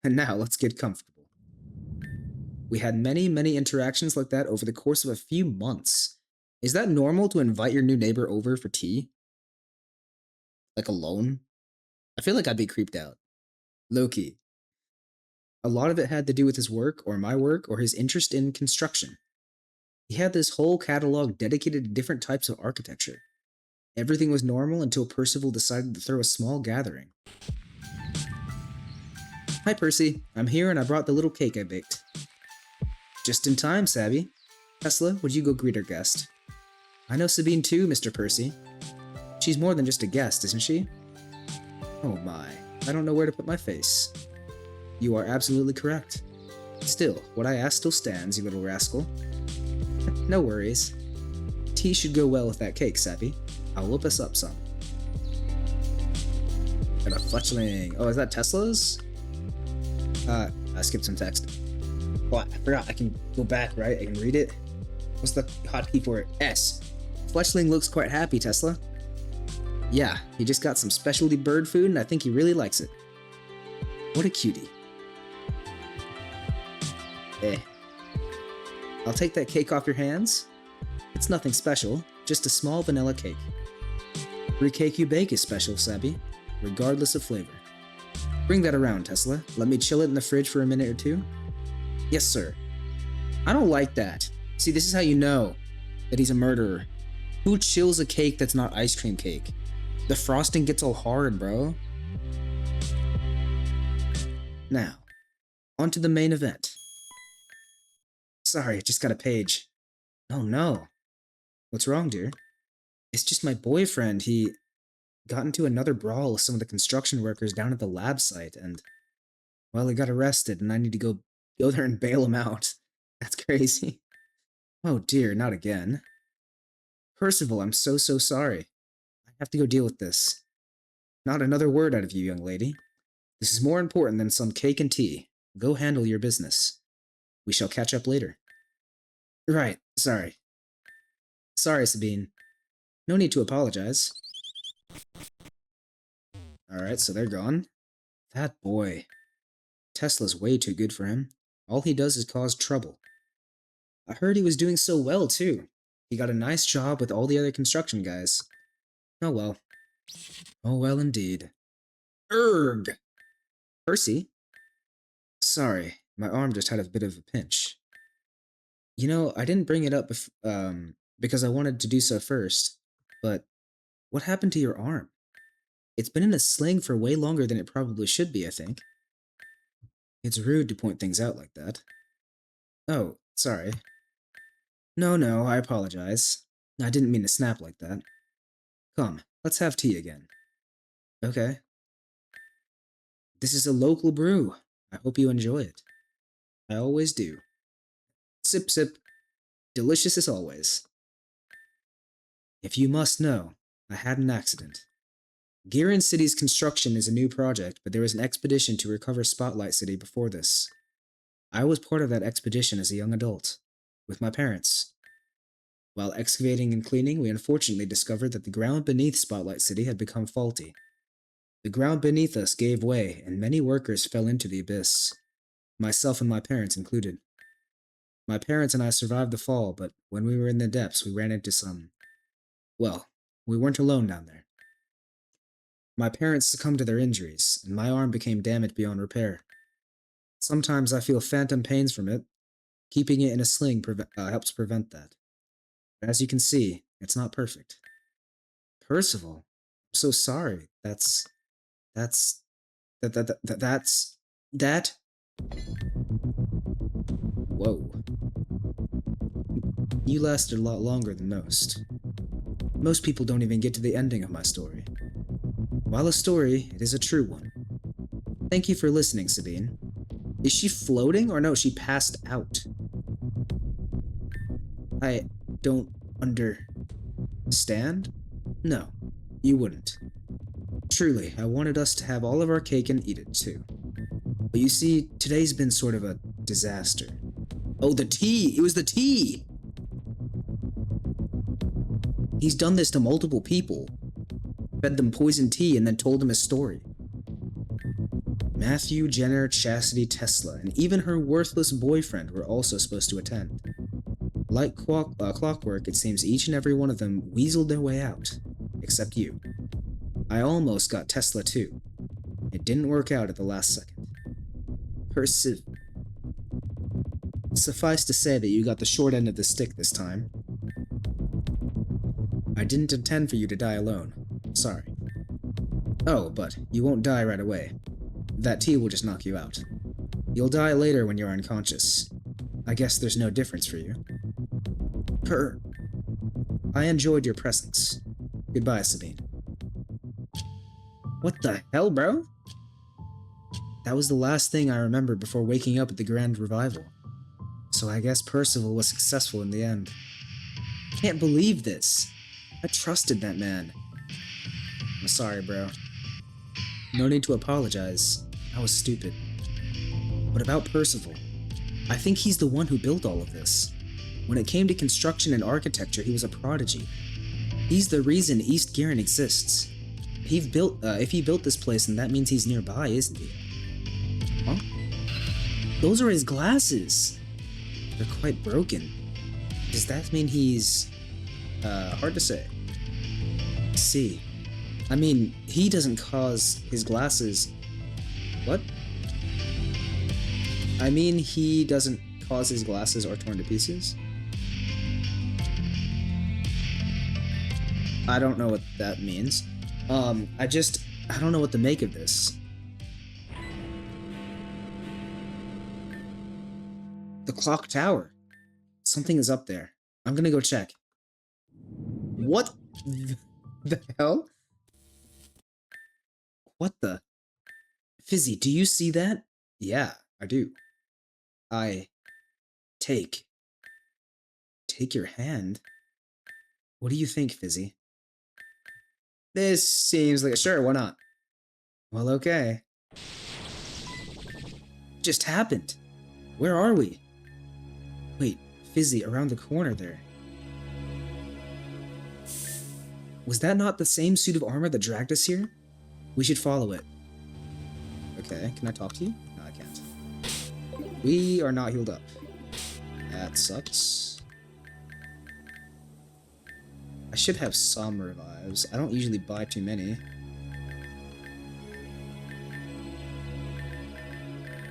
And now, let's get comfortable. We had many, many interactions like that over the course of a few months. Is that normal to invite your new neighbor over for tea? Like alone? I feel like I'd be creeped out. Low-key. A lot of it had to do with his work, or my work, or his interest in construction. He had this whole catalog dedicated to different types of architecture. Everything was normal until Percival decided to throw a small gathering. Hi Percy, I'm here and I brought the little cake I baked. Just in time, Sabby. Tesla, would you go greet our guest? I know Sabine too, Mr. Percy. She's more than just a guest, isn't she? Oh my, I don't know where to put my face. You are absolutely correct. Still, what I asked still stands, you little rascal. No worries. Tea should go well with that cake, Sabby. I'll whip us up some. Got a fletchling. Oh, is that Tesla's? I skipped some text. Oh, I forgot. I can go back, right? I can read it. What's the hotkey for it? S. Fletchling looks quite happy, Tesla. Yeah, he just got some specialty bird food and I think he really likes it. What a cutie. I'll take that cake off your hands. It's nothing special, just a small vanilla cake. Every cake you bake is special, Sabby, regardless of flavor. Bring that around, Tesla. Let me chill it in the fridge for a minute or two. Yes, sir. I don't like that. See, this is how you know that he's a murderer. Who chills a cake that's not ice cream cake? The frosting gets all hard, bro. Now, on to the main event. Sorry, just got a page. Oh no. What's wrong, dear? It's just my boyfriend. He got into another brawl with some of the construction workers down at the lab site, and, well, he got arrested, and I need to go there and bail him out. That's crazy. Oh dear, not again. Percival, I'm so sorry. I have to go deal with this. Not another word out of you, young lady. This is more important than some cake and tea. Go handle your business. We shall catch up later. Right, sorry. Sorry, Sabine. No need to apologize. Alright, so they're gone. That boy. Tesla's way too good for him. All he does is cause trouble. I heard he was doing so well, too. He got a nice job with all the other construction guys. Oh well. Oh well indeed. Erg! Percy? Sorry, my arm just had a bit of a pinch. You know, I didn't bring it up because I wanted to do so first, but what happened to your arm? It's been in a sling for way longer than it probably should be, I think. It's rude to point things out like that. Oh, sorry. No, I apologize. I didn't mean to snap like that. Come, let's have tea again. Okay. This is a local brew. I hope you enjoy it. I always do. Sip, sip. Delicious as always. If you must know, I had an accident. Giran City's construction is a new project, but there was an expedition to recover Spotlight City before this. I was part of that expedition as a young adult, with my parents. While excavating and cleaning, we unfortunately discovered that the ground beneath Spotlight City had become faulty. The ground beneath us gave way, and many workers fell into the abyss, myself and my parents included. My parents and I survived the fall, but when we were in the depths, we ran into some... Well, we weren't alone down there. My parents succumbed to their injuries, and my arm became damaged beyond repair. Sometimes I feel phantom pains from it. Keeping it in a sling helps prevent that. But as you can see, it's not perfect. Percival, I'm so sorry. That's... Whoa. You lasted a lot longer than most. Most people don't even get to the ending of my story. While a story, it is a true one. Thank you for listening, Sabine. Is she floating, or no, she passed out? I don't understand? No, you wouldn't. Truly, I wanted us to have all of our cake and eat it too. But you see, today's been sort of a disaster. Oh, the tea! It was the tea! He's done this to multiple people. Fed them poison tea and then told them his story. Matthew, Jenner, Chastity, Tesla, and even her worthless boyfriend were also supposed to attend. Like clockwork, it seems each and every one of them weaseled their way out. Except you. I almost got Tesla too. It didn't work out at the last second. Suffice to say that you got the short end of the stick this time. I didn't intend for you to die alone. Sorry. Oh, but you won't die right away. That tea will just knock you out. You'll die later when you're unconscious. I guess there's no difference for you. I enjoyed your presence. Goodbye, Sabine. What the hell, bro? That was the last thing I remembered before waking up at the Grand Revival. So I guess Percival was successful in the end. Can't believe this. I trusted that man. I'm sorry, bro. No need to apologize. I was stupid. But about Percival, I think he's the one who built all of this. When it came to construction and architecture, he was a prodigy. He's the reason East Giran exists. If he built this place, then that means he's nearby, isn't he? Huh? Those are his glasses. They're quite broken. Does that mean he's... hard to say. See. I mean, he doesn't cause his glasses... What? I mean, he doesn't cause his glasses are torn to pieces? I don't know what that means. I don't know what to make of this. The clock tower. Something is up there. I'm gonna go check. What the hell? What the? Fizzy, do you see that? Yeah, I do. Take your hand? What do you think, Fizzy? This seems like a sure, why not? Well, okay. Just happened. Where are we? Wait, Fizzy, around the corner there. Was that not the same suit of armor that dragged us here? We should follow it. Okay, can I talk to you? No, I can't. We are not healed up. That sucks. I should have some revives. I don't usually buy too many.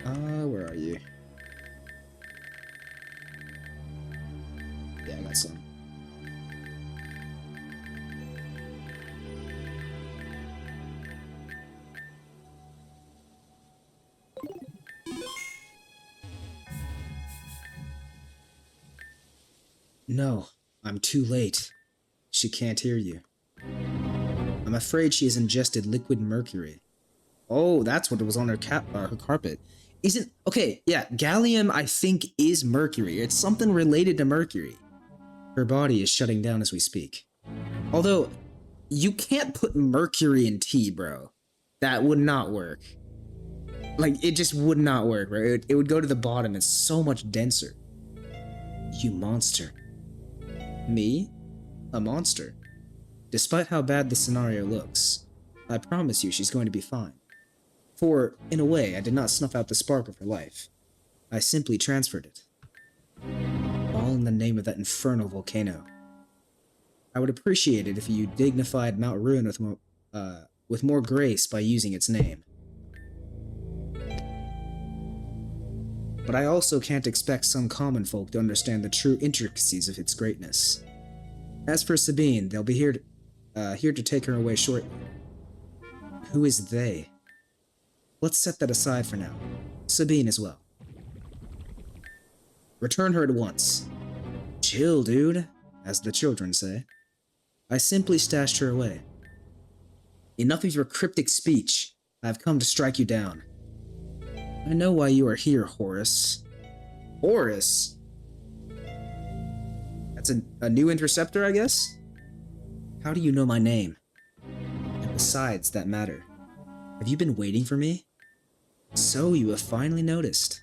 Where are you? Yeah, I got some. No, I'm too late. She can't hear you. I'm afraid she has ingested liquid mercury. Oh, that's what was on her her carpet. Isn't okay? Yeah, gallium I think is mercury. It's something related to mercury. Her body is shutting down as we speak. Although, you can't put mercury in tea, bro. That would not work. Like, it just would not work, bro. It would go to the bottom. It's so much denser. You monster. Me? A monster? Despite how bad the scenario looks, I promise you she's going to be fine. For, in a way, I did not snuff out the spark of her life. I simply transferred it. All in the name of that infernal volcano. I would appreciate it if you dignified Mount Ruin with more grace by using its name. But I also can't expect some common folk to understand the true intricacies of its greatness. As for Sabine, they'll be here to take her away shortly. Who is they? Let's set that aside for now. Sabine as well. Return her at once. Chill, dude, as the children say. I simply stashed her away. Enough of your cryptic speech. I have come to strike you down. I know why you are here, Horus. Horus? That's a new interceptor, I guess? How do you know my name? And besides that matter, have you been waiting for me? So you have finally noticed.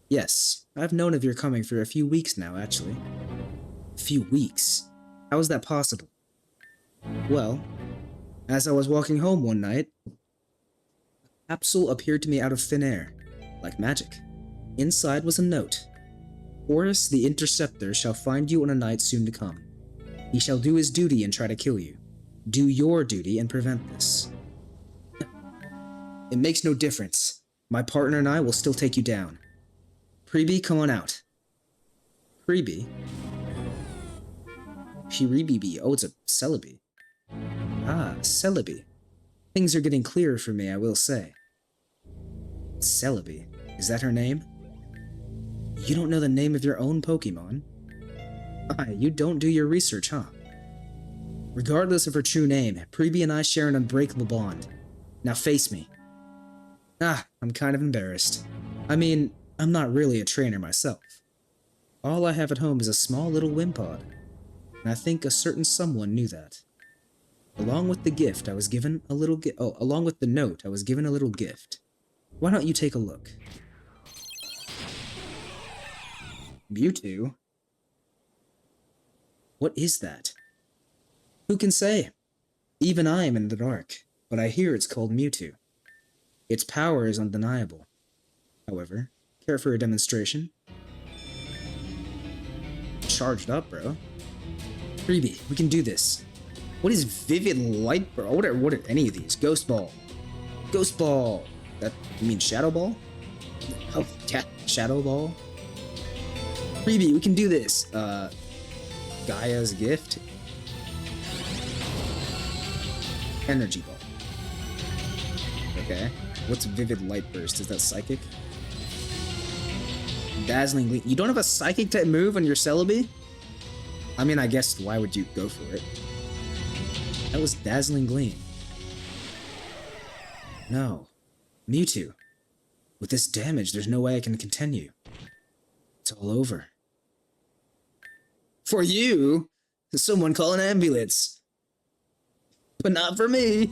Yes, I've known of your coming for a few weeks now, actually. A few weeks? How is that possible? Well, as I was walking home one night, a capsule appeared to me out of thin air, like magic. Inside was a note. Horus the Interceptor shall find you on a night soon to come. He shall do his duty and try to kill you. Do your duty and prevent this. It makes no difference. My partner and I will still take you down. Preeby, come on out. Preeby? Piribibi. Oh, it's a Celebi. Ah, Celebi. Things are getting clearer for me, I will say. Celebi. Is that her name? You don't know the name of your own Pokemon? Ah, you don't do your research, huh? Regardless of her true name, Preeby and I share an unbreakable bond. Now face me. Ah, I'm kind of embarrassed. I mean, I'm not really a trainer myself. All I have at home is a small little Wimpod, and I think a certain someone knew that. Along with the gift, I was given a little along with the note, I was given a little gift. Why don't you take a look? Mewtwo? What is that? Who can say? Even I am in the dark, but I hear it's called Mewtwo. Its power is undeniable. However, care for a demonstration? Charged up, bro. Freebie, we can do this. What is Vivid Light, bro? What are any of these? Ghost Ball. Ghost Ball. That, you mean Shadow Ball? Oh, yeah, Shadow Ball. Freebie, we can do this. Gaia's Gift. Energy Ball. Okay. What's Vivid Light Burst? Is that Psychic? Dazzling Gleam. You don't have a Psychic type move on your Celebi? I mean, I guess why would you go for it? That was Dazzling Gleam. No. Mewtwo. With this damage, there's no way I can continue. It's all over. For you? Someone call an ambulance. But not for me.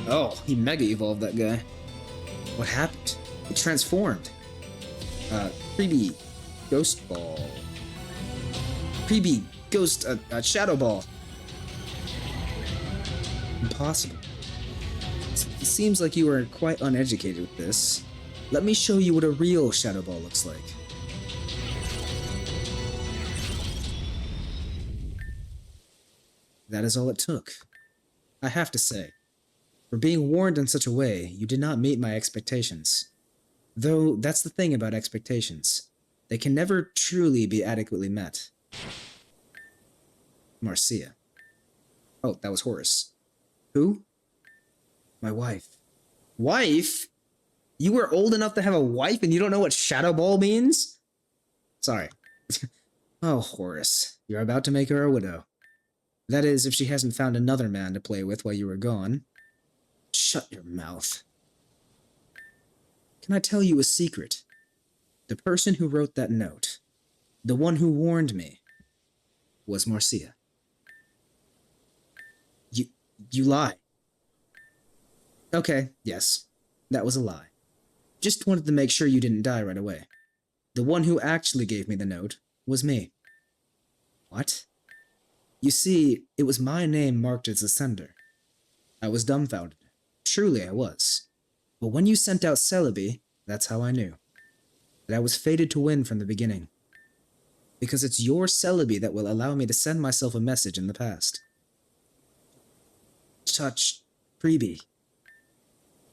Oh, he Mega Evolved that guy. What happened? It transformed. Preeby. Ghost Ball. Preeby. Ghost. Shadow Ball. Impossible. It seems like you are quite uneducated with this. Let me show you what a real Shadow Ball looks like. That is all it took. I have to say, for being warned in such a way, you did not meet my expectations. Though, that's the thing about expectations. They can never truly be adequately met. Marcia. Oh, that was Horus. Who? My wife. Wife? You were old enough to have a wife and you don't know what Shadow Ball means? Sorry. Oh, Horus. You're about to make her a widow. That is, if she hasn't found another man to play with while you were gone. Shut your mouth. Can I tell you a secret? The person who wrote that note, the one who warned me, was Marcia. You lie. Okay, yes, that was a lie. Just wanted to make sure you didn't die right away. The one who actually gave me the note was me. What? You see, it was my name marked as the sender. I was dumbfounded. Truly I was. But when you sent out Celebi, that's how I knew. That I was fated to win from the beginning. Because it's your Celebi that will allow me to send myself a message in the past. Touch freebie.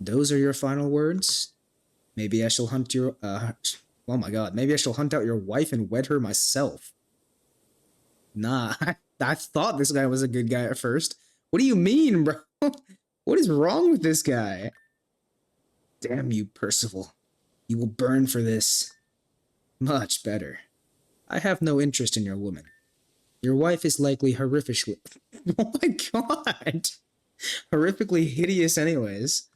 Those are your final words? Maybe I shall hunt your, oh my god, maybe I shall hunt out your wife and wed her myself. Nah, I thought this guy was a good guy at first. What do you mean, bro? What is wrong with this guy? Damn you, Percival. You will burn for this. Much better. I have no interest in your woman. Your wife is likely horrifically... Oh my god! Horrifically hideous anyways.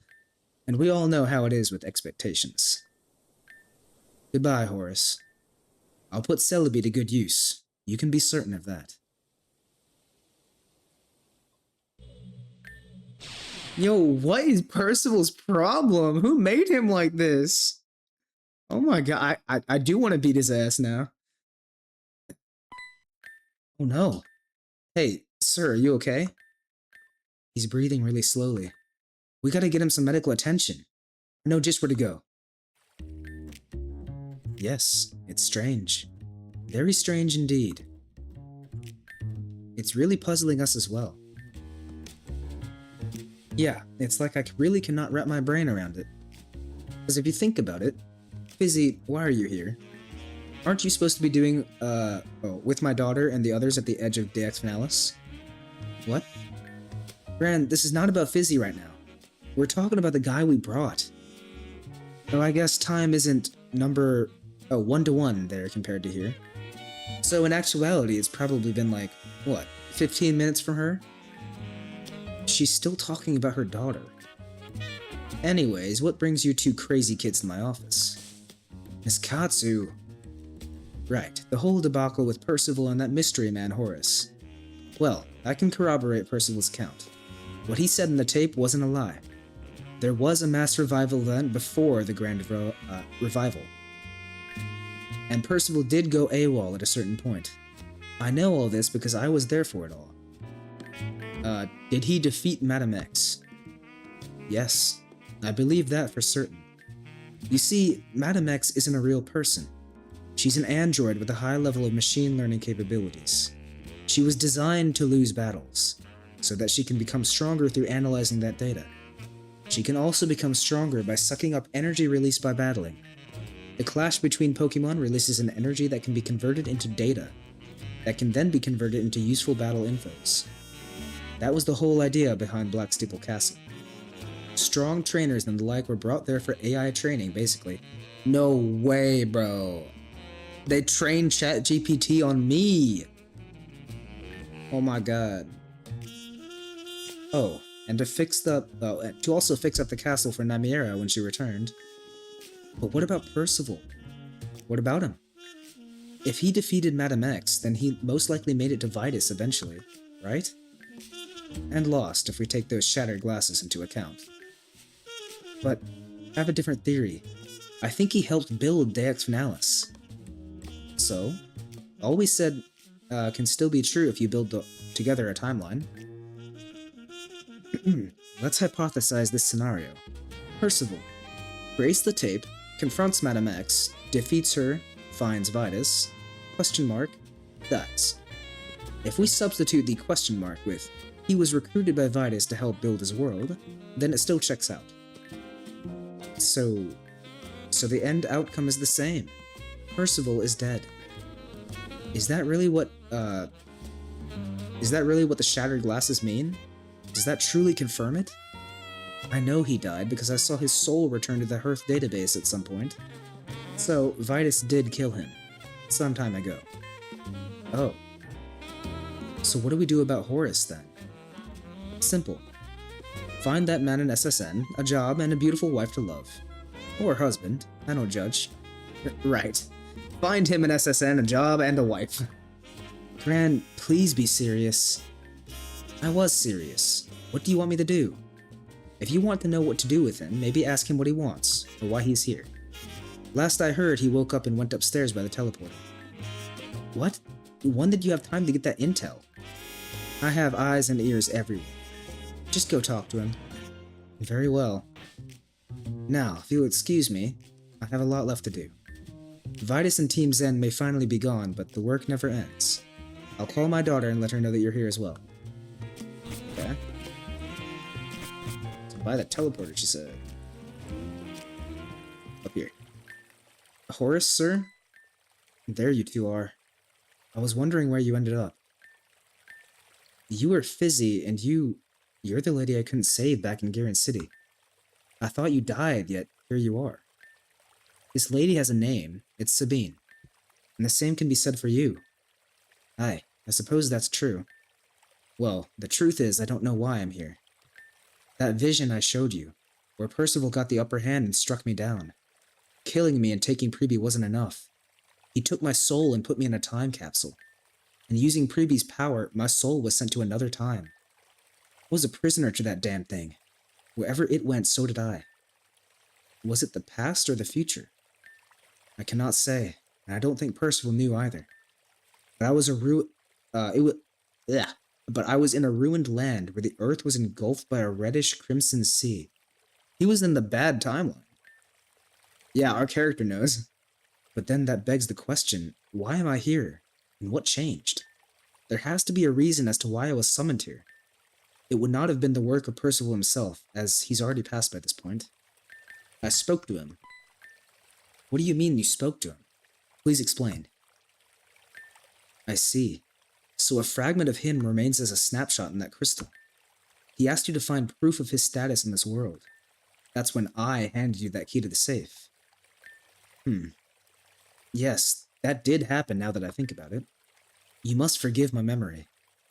And we all know how it is with expectations. Goodbye, Horace. I'll put Celebi to good use. You can be certain of that. Yo, what is Percival's problem? Who made him like this? Oh my god, I do want to beat his ass now. Oh no. Hey, sir, are you okay? He's breathing really slowly. We gotta get him some medical attention. I know just where to go. Yes, it's strange. Very strange indeed. It's really puzzling us as well. Yeah, it's like I really cannot wrap my brain around it. Because if you think about it, Fizzy, why are you here? Aren't you supposed to be doing, with my daughter and the others at the edge of Deax Finalis? What? Gran, this is not about Fizzy right now. We're talking about the guy we brought. Though I guess time isn't number 1-to-1 there compared to here. So in actuality, it's probably been like, what, 15 minutes from her? She's still talking about her daughter. Anyways, what brings you two crazy kids to my office? Miss Katsu. Right, the whole debacle with Percival and that mystery man Horace. Well, I can corroborate Percival's account. What he said in the tape wasn't a lie. There was a mass revival event before the Grand Revival. And Percival did go AWOL at a certain point. I know all this because I was there for it all. Did he defeat Madam X? Yes, I believe that for certain. You see, Madam X isn't a real person. She's an android with a high level of machine learning capabilities. She was designed to lose battles, so that she can become stronger through analyzing that data. She can also become stronger by sucking up energy released by battling. The clash between Pokemon releases an energy that can be converted into data, that can then be converted into useful battle infos. That was the whole idea behind Black Steeple Castle. Strong trainers and the like were brought there for AI training, basically. No way, bro. They trained ChatGPT on me. Oh my god. Oh, and to also fix up the castle for Namiera when she returned. But what about Percival? What about him? If he defeated Madam X, then he most likely made it to Vitus eventually, right? And lost, if we take those shattered glasses into account. But I have a different theory. I think he helped build Deax Finalis. So, all we said can still be true if you build together a timeline. Let's hypothesize this scenario. Percival creates the tape, confronts Madam X, defeats her, finds Vitus, dies. If we substitute the question mark with, he was recruited by Vitus to help build his world, then it still checks out. So the end outcome is the same. Percival is dead. Is that really what the shattered glasses mean? Does that truly confirm it? I know he died because I saw his soul return to the Hearth database at some point. So, Vitus did kill him. Some time ago. Oh. So what do we do about Horace, then? Simple. Find that man an SSN, a job, and a beautiful wife to love. Or husband, I don't judge. Right. Find him an SSN, a job, and a wife. Gran, please be serious. I was serious. What do you want me to do? If you want to know what to do with him, maybe ask him what he wants, or why he's here. Last I heard, he woke up and went upstairs by the teleporter. What? When did you have time to get that intel? I have eyes and ears everywhere. Just go talk to him. Very well. Now, if you'll excuse me, I have a lot left to do. Vitus and Team Zen may finally be gone, but the work never ends. I'll call my daughter and let her know that you're here as well. Okay. So by the teleporter, she said. Up here. Horace, sir? There you two are. I was wondering where you ended up. You were Fizzy, and you're the lady I couldn't save back in Garen City. I thought you died, yet here you are. This lady has a name. It's Sabine. And the same can be said for you. Aye, I suppose that's true. Well, the truth is I don't know why I'm here. That vision I showed you, where Percival got the upper hand and struck me down. Killing me and taking Preeby wasn't enough. He took my soul and put me in a time capsule. And using Preeby's power, my soul was sent to another time. I was a prisoner to that damn thing. Wherever it went, so did I. Was it the past or the future? I cannot say, and I don't think Percival knew either. But I was But I was in a ruined land where the earth was engulfed by a reddish crimson sea. He was in the bad timeline. Yeah, our character knows. But then that begs the question, why am I here? And what changed? There has to be a reason as to why I was summoned here. It would not have been the work of Percival himself, as he's already passed by this point. I spoke to him. What do you mean you spoke to him? Please explain. I see. So a fragment of him remains as a snapshot in that crystal. He asked you to find proof of his status in this world. That's when I handed you that key to the safe. Yes, that did happen now that I think about it. You must forgive my memory.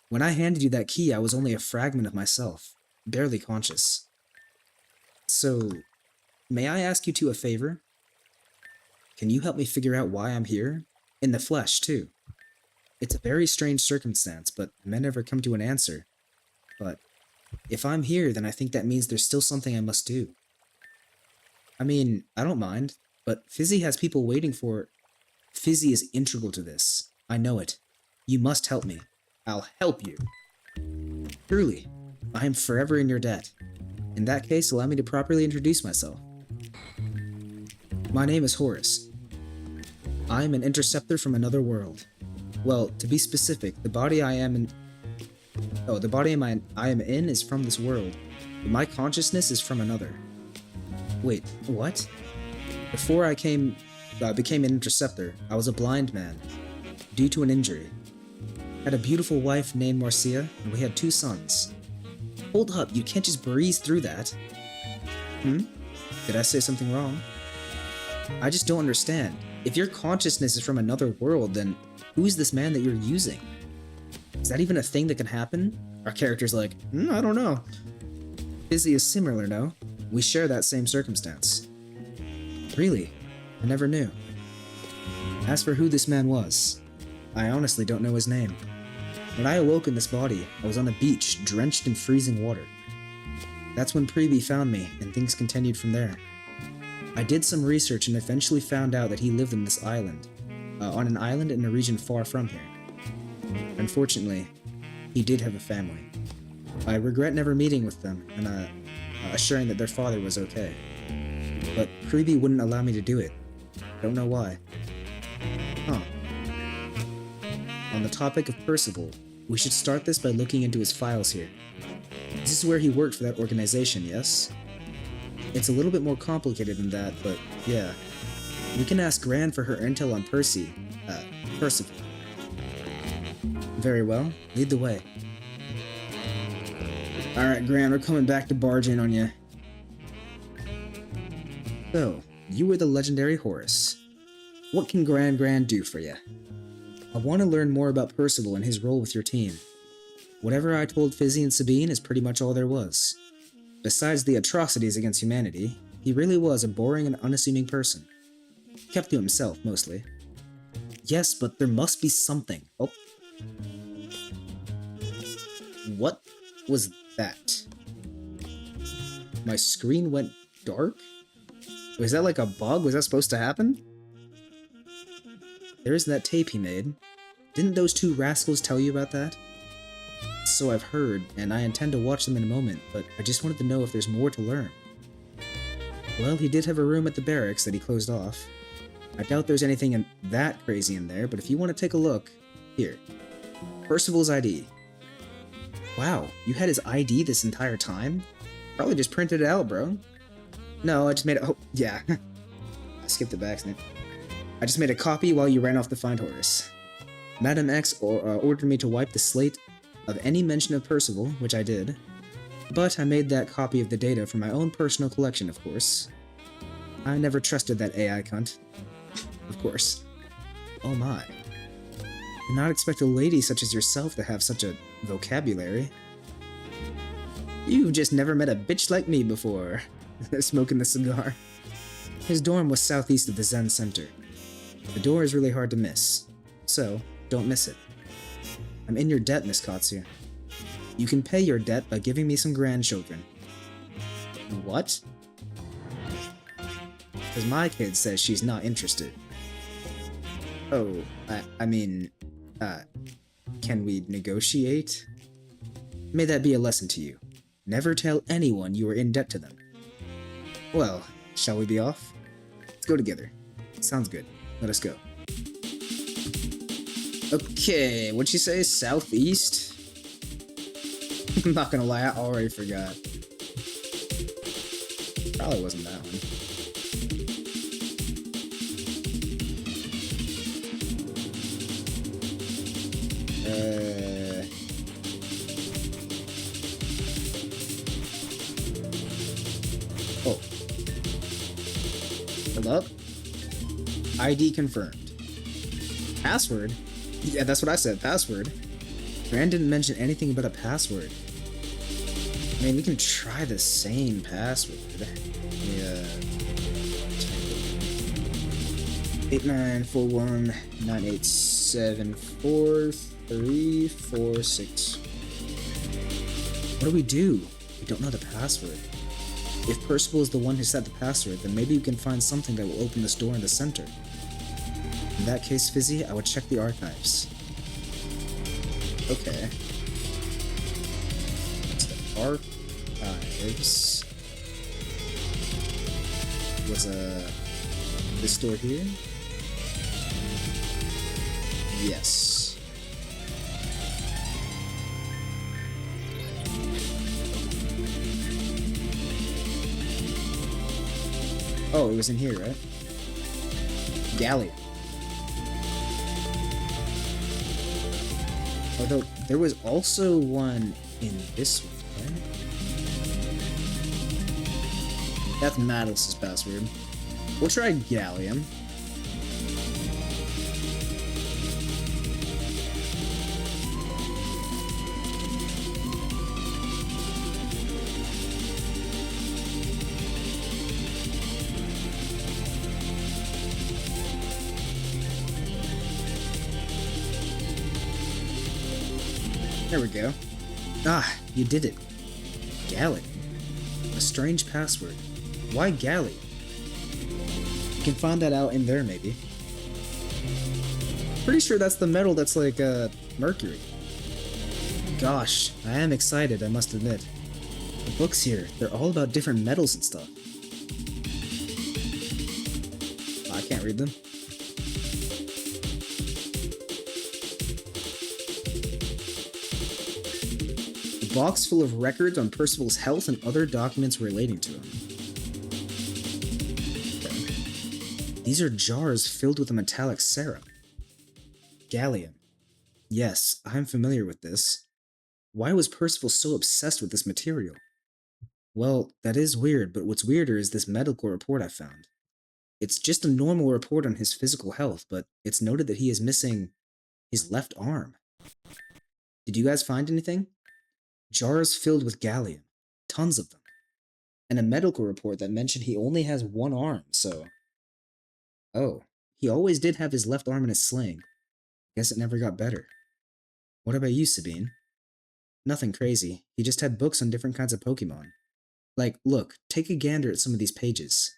When I handed you that key, I was only a fragment of myself, barely conscious. So, may I ask you two a favor? Can you help me figure out why I'm here? In the flesh, too. It's a very strange circumstance, but men never come to an answer. But if I'm here, then I think that means there's still something I must do. I mean, I don't mind, but Fizzy has people waiting for... Fizzy is integral to this. I know it. You must help me. I'll help you. Truly, I am forever in your debt. In that case, allow me to properly introduce myself. My name is Horace. I am an interceptor from another world. Well, to be specific, the body I am in is from this world, but my consciousness is from another. Wait, what? Before I became an interceptor, I was a blind man, due to an injury. I had a beautiful wife named Marcia, and we had 2 sons. Hold up, you can't just breeze through that. Did I say something wrong? I just don't understand. If your consciousness is from another world, then who is this man that you're using? Is that even a thing that can happen? Our character's like, I don't know. Fizzy is similar, no? We share that same circumstance. Really? I never knew. As for who this man was, I honestly don't know his name. When I awoke in this body, I was on a beach, drenched in freezing water. That's when Preeby found me, and things continued from there. I did some research and eventually found out that he lived in this island, on an island in a region far from here. Unfortunately, he did have a family. I regret never meeting with them and assuring that their father was okay. But Preeby wouldn't allow me to do it. Don't know why. On the topic of Percival, we should start this by looking into his files here. This is where he worked for that organization, yes? It's a little bit more complicated than that, but yeah. We can ask Gran for her intel on Percival. Very well, lead the way. Alright, Gran, we're coming back to barge in on you. So, you were the legendary Horace. What can Gran do for you? I want to learn more about Percival and his role with your team. Whatever I told Fizzy and Sabine is pretty much all there was. Besides the atrocities against humanity, he really was a boring and unassuming person. Kept to himself, mostly. Yes, but there must be something. Oh. What was that? My screen went dark? Was that like a bug? Was that supposed to happen? There's that tape he made. Didn't those two rascals tell you about that? So I've heard, and I intend to watch them in a moment, but I just wanted to know if there's more to learn. Well, he did have a room at the barracks that he closed off. I doubt there's anything that crazy in there, but if you want to take a look, here. Percival's ID. Wow, you had his ID this entire time? Probably just printed it out, bro. No, I just made it. Oh, yeah. I skipped it by accident. I just made a copy while you ran off to find Horace. Madam X ordered me to wipe the slate of any mention of Percival, which I did. But I made that copy of the data for my own personal collection, of course. I never trusted that AI cunt. Of course. Oh my. Did not expect a lady such as yourself to have such a vocabulary. You've just never met a bitch like me before. Smoking the cigar. His dorm was southeast of the Zen Center. The door is really hard to miss, so don't miss it. I'm in your debt, Miss Katsu. You can pay your debt by giving me some grandchildren. What? Because my kid says she's not interested. Oh, I mean, can we negotiate? May that be a lesson to you. Never tell anyone you are in debt to them. Well, shall we be off? Let's go together. Sounds good. Let us go. Okay, what'd she say? Southeast? I'm not gonna lie, I already forgot. Probably wasn't that one. Oh. Hold up. ID confirmed. Password? Yeah, that's what I said, password. Brand didn't mention anything about a password. I mean, we can try the same password. Yeah. 894198743346. What do we do? We don't know the password. If Percival is the one who set the password, then maybe we can find something that will open this door in the center. In that case, Fizzy, I would check the archives. Okay. It's the archives. Was this door here? Yes. Oh, it was in here, right? Galleon. Although, there was also one in this one, right? That's Madis's password. We'll try Gallium. There we go. Ah, you did it. Galley. A strange password. Why Galley? You can find that out in there, maybe. Pretty sure that's the metal that's like, mercury. Gosh, I am excited, I must admit. The books here, they're all about different metals and stuff. I can't read them. Box full of records on Percival's health and other documents relating to him. Okay. These are jars filled with a metallic serum. Gallium. Yes, I'm familiar with this. Why was Percival so obsessed with this material? Well, that is weird, but what's weirder is this medical report I found. It's just a normal report on his physical health, but it's noted that he is missing his left arm. Did you guys find anything? Jars filled with gallium. Tons of them. And a medical report that mentioned he only has one arm, so... Oh, he always did have his left arm in a sling. Guess it never got better. What about you, Sabine? Nothing crazy. He just had books on different kinds of Pokemon. Like, look, take a gander at some of these pages.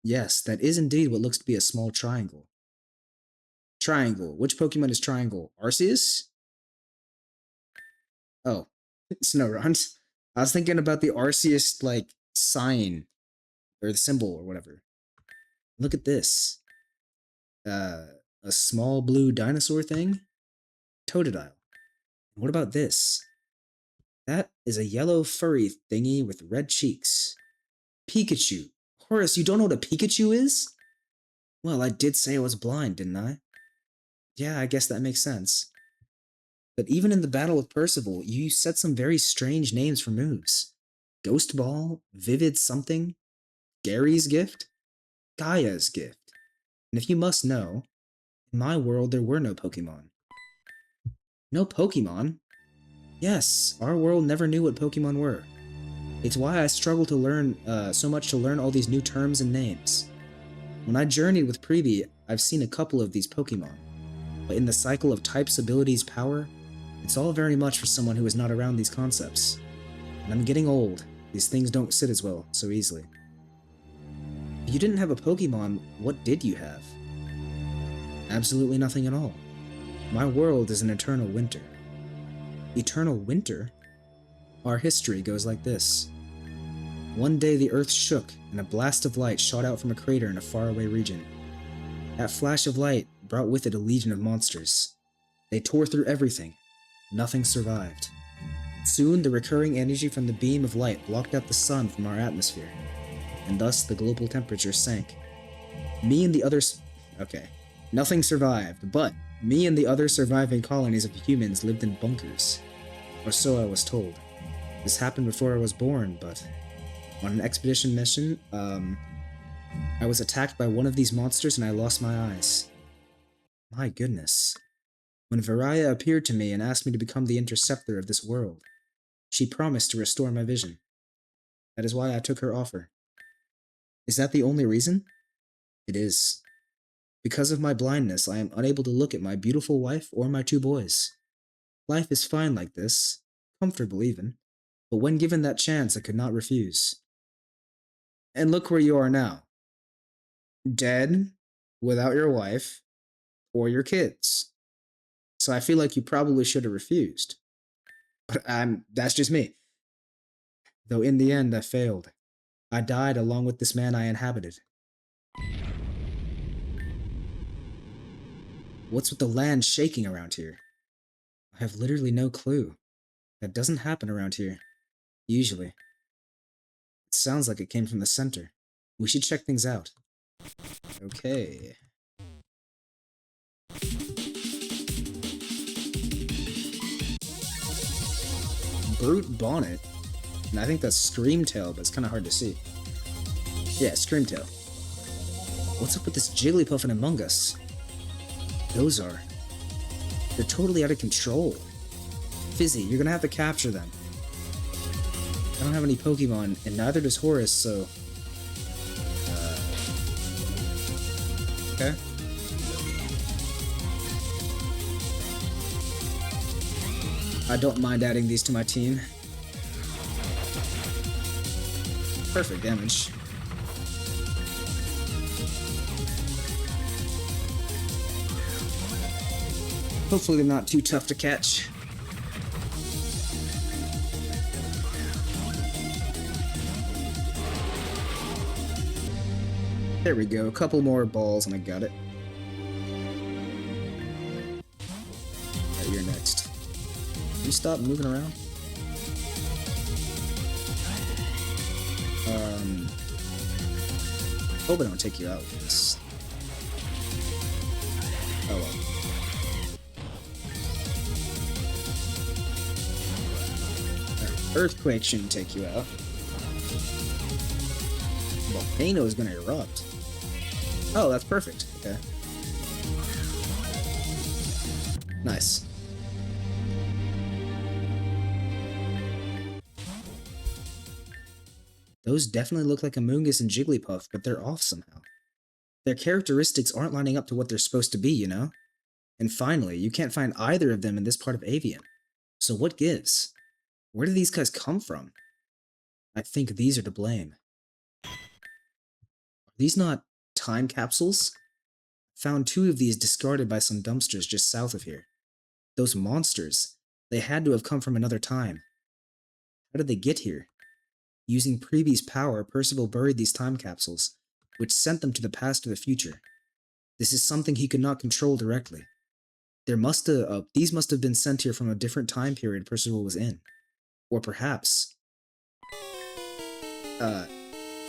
Yes, that is indeed what looks to be a small triangle. Triangle. Which Pokemon is Triangle? Arceus? Oh, Snorunt. I was thinking about the Arceus, like, sign, or the symbol, or whatever. Look at this. A small blue dinosaur thing? Totodile. What about this? That is a yellow furry thingy with red cheeks. Pikachu. Horace, you don't know what a Pikachu is? Well, I did say I was blind, didn't I? Yeah, I guess that makes sense. But even in the battle with Percival, you set some very strange names for moves. Ghost Ball, Vivid Something, Gary's Gift, Gaia's Gift. And if you must know, in my world there were no Pokemon. No Pokemon? Yes, our world never knew what Pokemon were. It's why I struggle to learn so much to learn all these new terms and names. When I journeyed with Previ, I've seen a couple of these Pokemon. But in the cycle of types, abilities, power, it's all very much for someone who is not around these concepts. And I'm getting old. These things don't sit as well so easily. If you didn't have a Pokemon, what did you have? Absolutely nothing at all. My world is an eternal winter. Eternal winter? Our history goes like this. One day the earth shook, and a blast of light shot out from a crater in a faraway region. That flash of light brought with it a legion of monsters. They tore through everything. Nothing survived. Soon, the recurring energy from the beam of light blocked out the sun from our atmosphere, and thus the global temperature sank. Me and the others... Okay. Nothing survived, but me and the other surviving colonies of humans lived in bunkers. Or so I was told. This happened before I was born, but... On an expedition mission, I was attacked by one of these monsters and I lost my eyes. My goodness. When Varaya appeared to me and asked me to become the interceptor of this world, she promised to restore my vision. That is why I took her offer. Is that the only reason? It is. Because of my blindness, I am unable to look at my beautiful wife or my two boys. Life is fine like this, comfortable even, but when given that chance, I could not refuse. And look where you are now. Dead, without your wife, or your kids. So I feel like you probably should have refused. But that's just me. Though in the end, I failed. I died along with this man I inhabited. What's with the land shaking around here? I have literally no clue. That doesn't happen around here. Usually. It sounds like it came from the center. We should check things out. Okay. Brute Bonnet. And I think that's Screamtail, but it's kind of hard to see. Yeah, Screamtail. What's up with this Jigglypuff and Among Us? Those are... They're totally out of control. Fizzy, you're gonna have to capture them. I don't have any Pokemon, and neither does Horace, so... Okay. I don't mind adding these to my team. Perfect damage. Hopefully they're not too tough to catch. There we go, a couple more balls and I got it. Alright, you're next. Can you stop moving around? Hope I don't take you out with this. Oh well. Earthquake shouldn't take you out. Volcano is gonna erupt. Oh, that's perfect. Okay. Nice. Those definitely look like Amoonguss and Jigglypuff, but they're off somehow. Their characteristics aren't lining up to what they're supposed to be, you know? And finally, you can't find either of them in this part of Aevium. So what gives? Where do these guys come from? I think these are to blame. Are these not time capsules? Found 2 of these discarded by some dumpsters just south of here. Those monsters, they had to have come from another time. How did they get here? Using previous power, Percival buried these time capsules, which sent them to the past or the future. This is something he could not control directly. These must have been sent here from a different time period Percival was in. Or perhaps...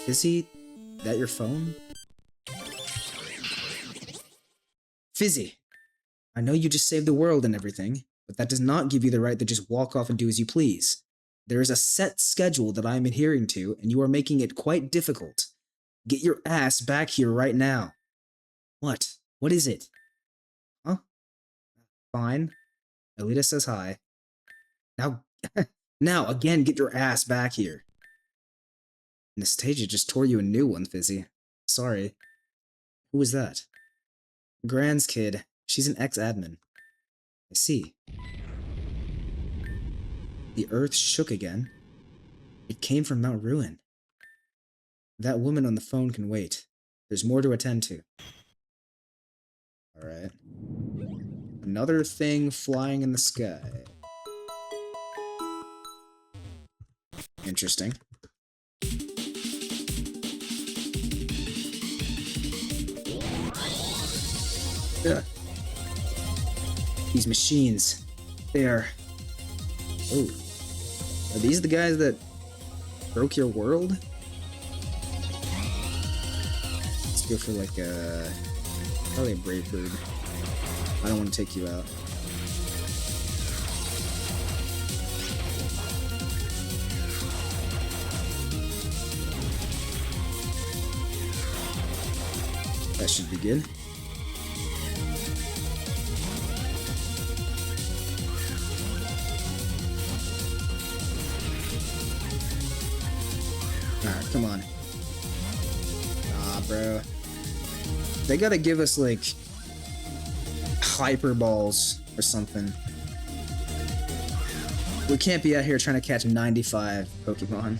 Fizzy? That your phone? Fizzy! I know you just saved the world and everything, but that does not give you the right to just walk off and do as you please. There is a set schedule that I am adhering to, and you are making it quite difficult. Get your ass back here right now. What? What is it? Huh? Fine. Alita says hi. Now, now, again, get your ass back here. Anastasia just tore you a new one, Fizzy. Sorry. Who was that? Gran's kid. She's an ex-admin. I see. The earth shook again. It came from Mount Ruin. That woman on the phone can wait. There's more to attend to. Alright. Another thing flying in the sky. Interesting. Ugh. These machines. They are... Oh. Are these the guys that broke your world? Let's go for like a... Probably a Brave Bird. I don't want to take you out. That should be good. Alright, come on. Ah, bro. They gotta give us, like, hyper balls or something. We can't be out here trying to catch 95 Pokemon.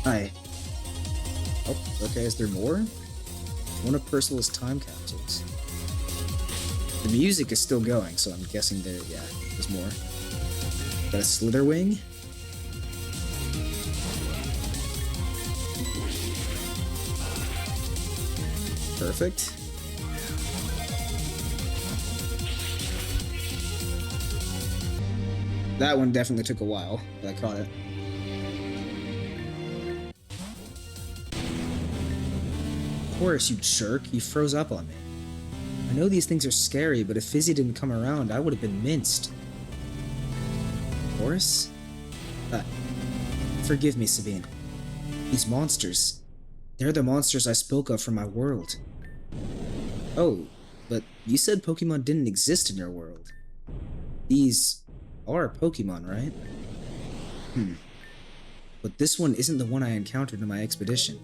Hi. Oh, okay, is there more? One of Percival's time capsules. The music is still going, so I'm guessing there, yeah, there's more. Got a Slitherwing. Perfect. That one definitely took a while, but I caught it. Of course, you jerk. You froze up on me. I know these things are scary, but if Fizzy didn't come around, I would have been minced. Horse? Forgive me, Sabine. These monsters. They're the monsters I spoke of from my world. Oh, but you said Pokemon didn't exist in your world. These are Pokemon, right? But this one isn't the one I encountered in my expedition.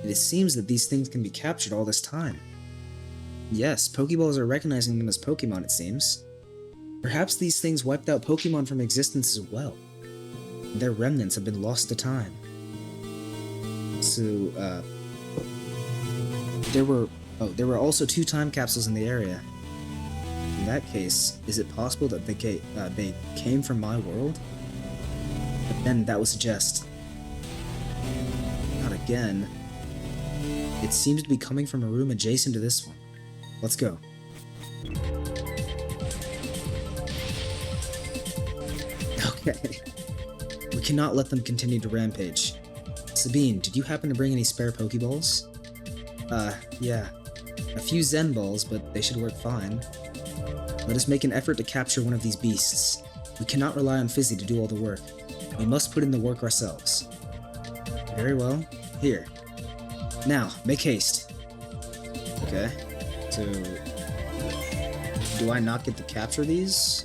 It seems that these things can be captured all this time. Yes, Pokeballs are recognizing them as Pokemon, it seems. Perhaps these things wiped out Pokemon from existence as well. Their remnants have been lost to time. So, there were also 2 time capsules in the area. In that case, is it possible that they came from my world? But then that would suggest... Not again. It seems to be coming from a room adjacent to this one. Let's go. Okay. We cannot let them continue to rampage. Sabine, did you happen to bring any spare Pokeballs? Yeah. A few Zen Balls, but they should work fine. Let us make an effort to capture one of these beasts. We cannot rely on Fizzy to do all the work. We must put in the work ourselves. Very well. Here. Now, make haste. Okay. So... do I not get to capture these?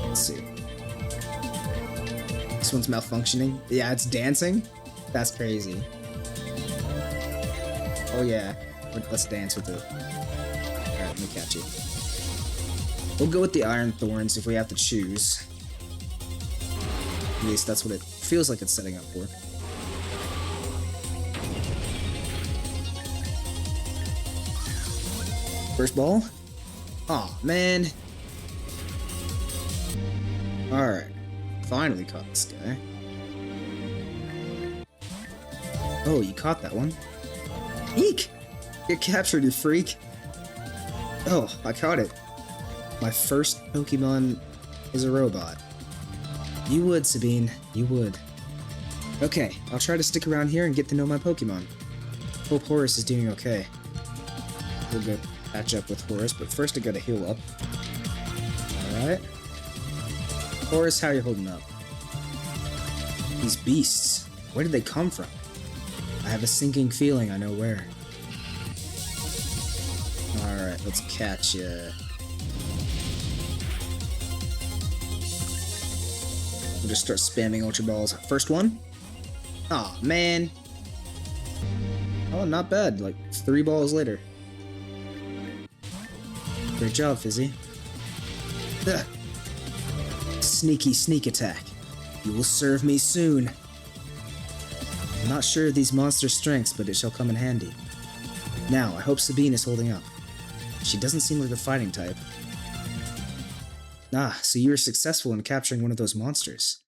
Let's see. This one's malfunctioning. Yeah, it's dancing? That's crazy. Oh yeah. Let's dance with it. Alright, let me catch you. We'll go with the Iron Thorns if we have to choose. At least that's what it feels like it's setting up for. First ball? Aw, man. Alright. Finally caught this guy. Oh, you caught that one. Eek! Get captured, you freak! Oh, I caught it. My first Pokemon is a robot. You would, Sabine. You would. Okay, I'll try to stick around here and get to know my Pokemon. Hope Horace is doing okay. We'll go patch up with Horace, but first I gotta heal up. Alright. Horace, how you holding up? These beasts, where did they come from? I have a sinking feeling I know where. Alright, let's catch ya. We'll just start spamming Ultra Balls. First one? Aw, man. Oh, not bad. Like, 3 balls later. Great job, Fizzy. Ugh. Sneaky sneak attack. You will serve me soon. I'm not sure of these monster strengths, but it shall come in handy. Now, I hope Sabine is holding up. She doesn't seem like the fighting type. Ah, so you were successful in capturing one of those monsters.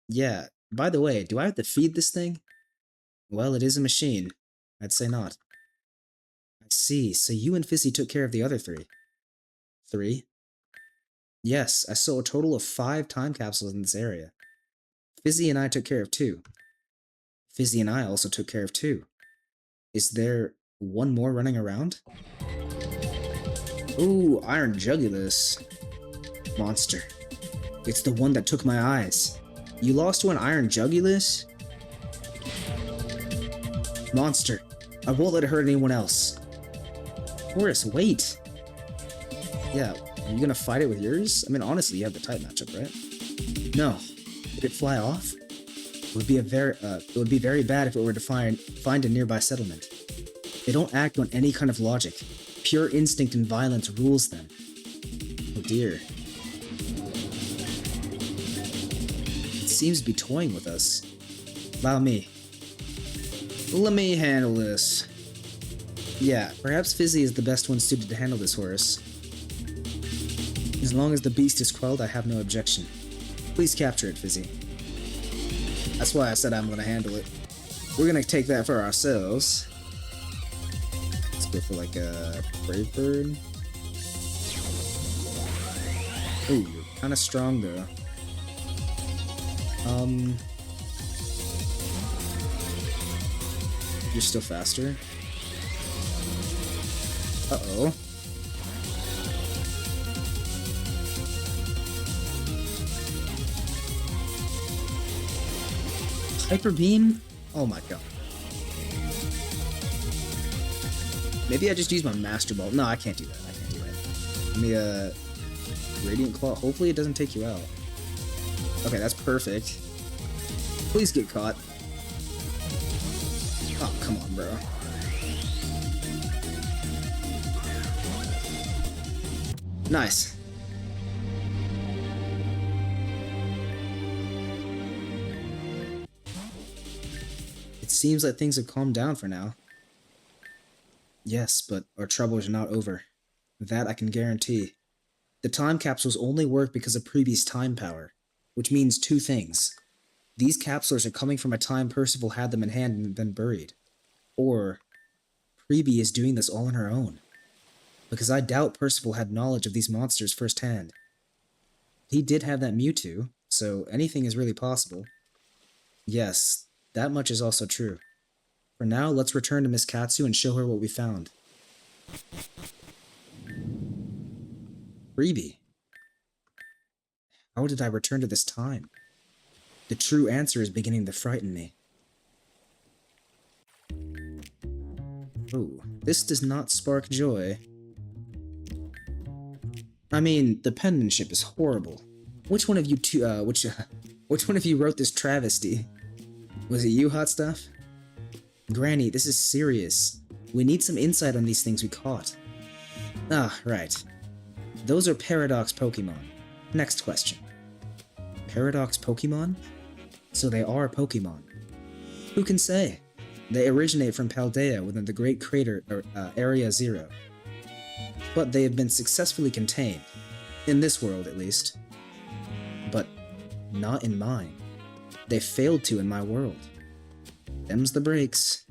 Yeah, by the way, do I have to feed this thing? Well, it is a machine. I'd say not. I see, so you and Fizzy took care of the other 3. 3? Yes, I saw a total of 5 time capsules in this area. Fizzy and I took care of 2. Fizzy and I also took care of 2. Is there one more running around? Ooh, Iron Jugulus. Monster. It's the one that took my eyes. You lost to an Iron Jugulus? Monster. I won't let it hurt anyone else. Horace, wait. Yeah, are you gonna fight it with yours? I mean, honestly, you have the type matchup, right? No. Did it fly off? It would be very bad if it were to find a nearby settlement. They don't act on any kind of logic. Pure instinct and violence rules them. Oh dear. It seems to be toying with us. Allow me. Let me handle this. Yeah, perhaps Fizzy is the best one suited to handle this, Horace. As long as the beast is quelled, I have no objection. Please capture it, Fizzy. That's why I said I'm gonna handle it. We're gonna take that for ourselves. Let's go for like a Brave Bird. Ooh, you're kinda strong though. You're still faster. Uh-oh. Hyper Beam? Oh my god. Maybe I just use my Master Ball. No, I can't do that. I can't do that. Let me, Radiant Claw. Hopefully it doesn't take you out. Okay, that's perfect. Please get caught. Oh, come on, bro. Nice. It seems like things have calmed down for now. Yes, but our troubles are not over. That I can guarantee. The time capsules only work because of previous time power, which means 2 things. These capsules are coming from a time Percival had them in hand and then buried. Or, Preeby is doing this all on her own. Because I doubt Percival had knowledge of these monsters firsthand. He did have that Mewtwo, so anything is really possible. Yes, that much is also true. For now, let's return to Miss Katsu and show her what we found. Preeby. How did I return to this time? The true answer is beginning to frighten me. Oh, this does not spark joy. I mean, the penmanship is horrible. Which one of you Which one of you wrote this travesty? Was it you, Hot Stuff? Granny, this is serious. We need some insight on these things we caught. Ah, right. Those are Paradox Pokemon. Next question. Paradox Pokemon? So they are Pokemon. Who can say? They originate from Paldea within the Great Crater, Area Zero. But they have been successfully contained. In this world, at least. But not in mine. They failed to in my world. Them's the breaks.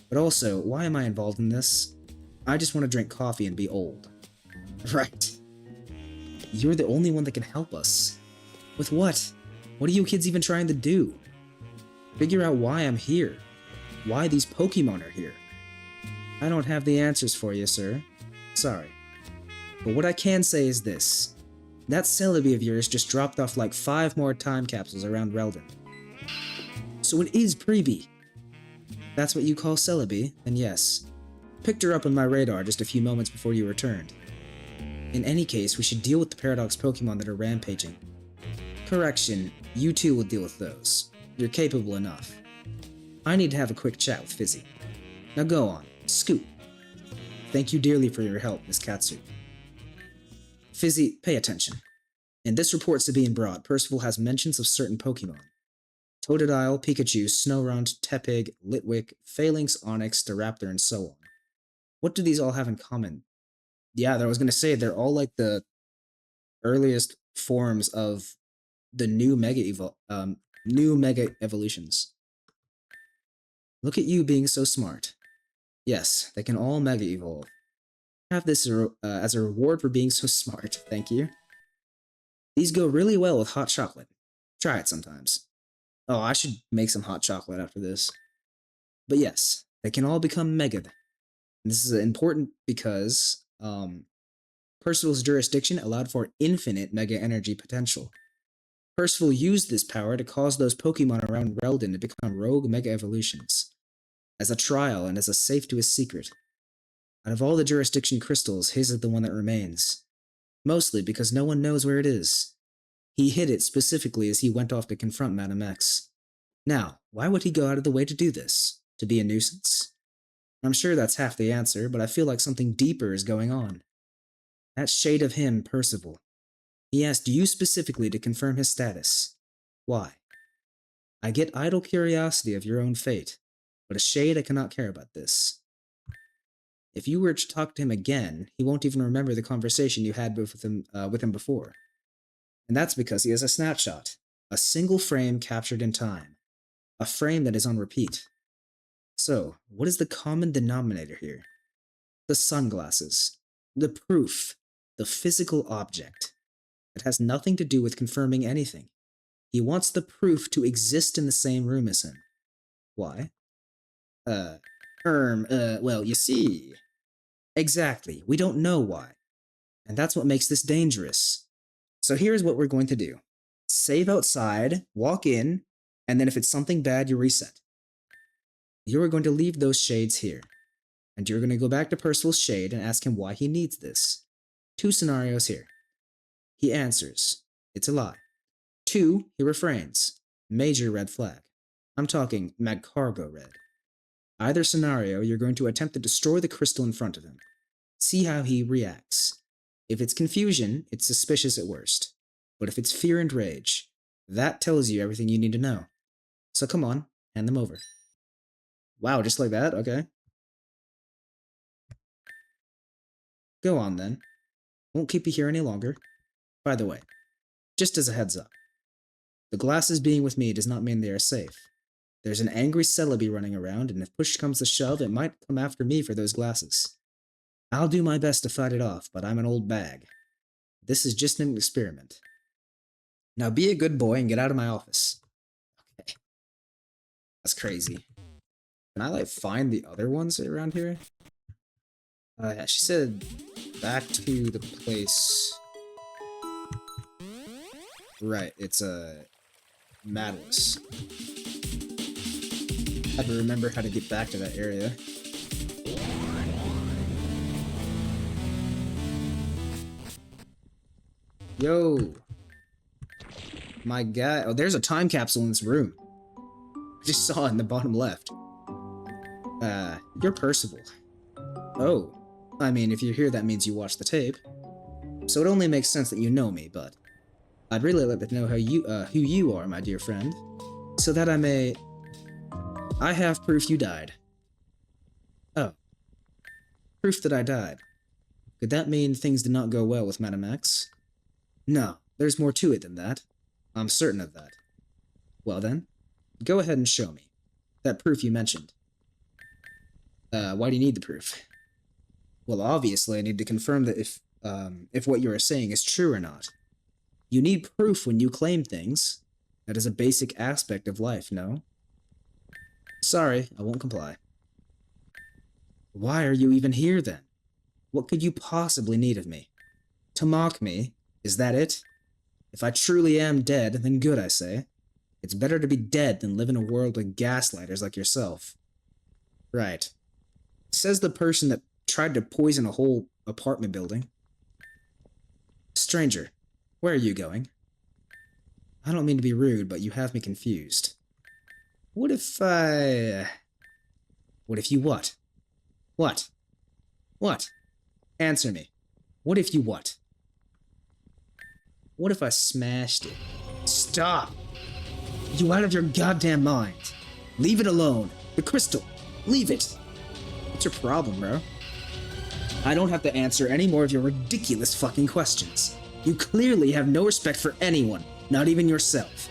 But also, why am I involved in this? I just want to drink coffee and be old. Right. You're the only one that can help us. With what? What are you kids even trying to do? Figure out why I'm here. Why these Pokemon are here. I don't have the answers for you, sir. Sorry. But what I can say is this. That Celebi of yours just dropped off like 5 more time capsules around Reldon. So it is Preeby. That's what you call Celebi, then yes. Picked her up on my radar just a few moments before you returned. In any case, we should deal with the Paradox Pokemon that are rampaging. Correction, you two will deal with those. You're capable enough. I need to have a quick chat with Fizzy. Now go on, scoot. Thank you dearly for your help, Miss Katsu. Fizzy, pay attention. In this report to being brought, Percival has mentions of certain Pokemon. Totodile, Pikachu, Snorunt, Tepig, Litwick, Phalanx, Onix, Staraptor, and so on. What do these all have in common? Yeah, I was going to say, they're all like the earliest forms of the new Mega Evolutions. Look at you being so smart. Yes, they can all Mega Evolve. Have this as a reward for being so smart, thank you. These go really well with hot chocolate. Try it sometimes. Oh, I should make some hot chocolate after this. But yes, they can all become Mega. This is important because Percival's jurisdiction allowed for infinite Mega Energy potential. Percival used this power to cause those Pokemon around Reldon to become rogue Mega Evolutions. As a trial and as a safe to his secret. Out of all the jurisdiction crystals, his is the one that remains. Mostly because no one knows where it is. He hid it specifically as he went off to confront Madam X. Now, why would he go out of the way to do this? To be a nuisance? I'm sure that's half the answer, but I feel like something deeper is going on. That shade of him, Percival. He asked you specifically to confirm his status. Why? I get idle curiosity of your own fate, but a shade I cannot care about this. If you were to talk to him again, he won't even remember the conversation you had with him before. And that's because he has a snapshot, a single frame captured in time, a frame that is on repeat. So, what is the common denominator here? The sunglasses, the proof, the physical object. It has nothing to do with confirming anything. He wants the proof to exist in the same room as him. Why? Well, you see. Exactly, we don't know why. And that's what makes this dangerous. So here's what we're going to do. Save outside, walk in, and then if it's something bad, you reset. You're going to leave those shades here. And you're going to go back to Percival's shade and ask him why he needs this. 2 scenarios here. He answers. It's a lie. 2, he refrains. Major red flag. I'm talking Magcargo red. Either scenario, you're going to attempt to destroy the crystal in front of him. See how he reacts. If it's confusion, it's suspicious at worst. But if it's fear and rage, that tells you everything you need to know. So come on, hand them over. Wow, just like that? Okay. Go on then. Won't keep you here any longer. By the way, just as a heads up, the glasses being with me does not mean they are safe. There's an angry Celebi running around, and if push comes to shove, it might come after me for those glasses. I'll do my best to fight it off, but I'm an old bag. This is just an experiment. Now be a good boy and get out of my office. Okay. That's crazy. Can I, like, find the other ones around here? Yeah, she said back to the place. Right, it's Madless. I have to remember how to get back to that area. Yo! My guy. Oh, there's a time capsule in this room. I just saw it in the bottom left. You're Percival. Oh. I mean, if you're here, that means you watched the tape. So it only makes sense that you know me, but I'd really like to know who you are, my dear friend, so that I have proof you died. Oh. Proof that I died. Could that mean things did not go well with Madame X? No, there's more to it than that. I'm certain of that. Well then, go ahead and show me. That proof you mentioned. Why do you need the proof? Well, obviously I need to confirm that if what you are saying is true or not. You need proof when you claim things. That is a basic aspect of life, no? Sorry, I won't comply. Why are you even here then? What could you possibly need of me? To mock me? Is that it? If I truly am dead, then good, I say. It's better to be dead than live in a world with gaslighters like yourself. Right. Says the person that tried to poison a whole apartment building. Stranger, where are you going? I don't mean to be rude, but you have me confused. What if you what? What? What? Answer me. What if you what? What if I smashed it? Stop! You out of your goddamn mind. Leave it alone. The crystal. Leave it. What's your problem, bro? I don't have to answer any more of your ridiculous fucking questions. You clearly have no respect for anyone, not even yourself.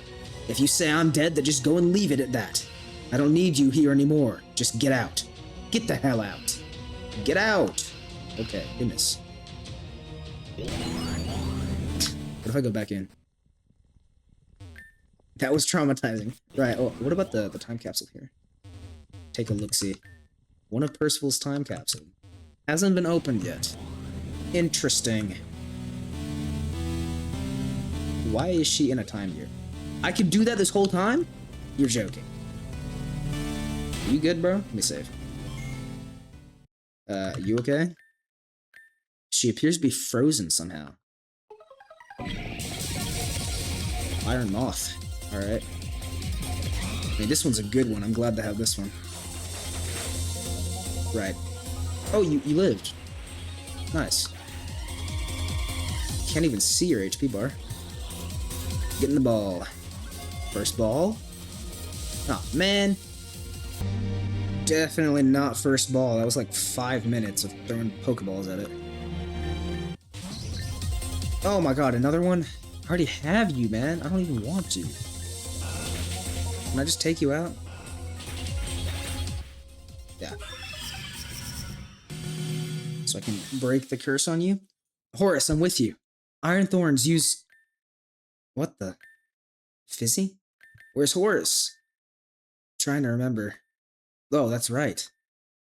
If you say I'm dead, then just go and leave it at that. I don't need you here anymore. Just get out. Get the hell out. Get out! Okay, goodness. What if I go back in? That was traumatizing. Right, oh, what about the time capsule here? Take a look-see. One of Percival's time capsule. Hasn't been opened yet. Interesting. Why is she in a time gear? I could do that this whole time? You're joking. You good, bro? Let me save. You okay? She appears to be frozen somehow. Iron Moth. Alright. I mean, this one's a good one. I'm glad to have this one. Right. Oh, you lived. Nice. Can't even see your HP bar. Getting the ball. First ball. Oh, man. Definitely not first ball. That was like 5 minutes of throwing Pokeballs at it. Oh my god, another one? I already have you, man. I don't even want to. Can I just take you out? Yeah. So I can break the curse on you? Horace, I'm with you. Iron Thorns use... What the? Fizzy? Where's Horace? Trying to remember. Oh, that's right.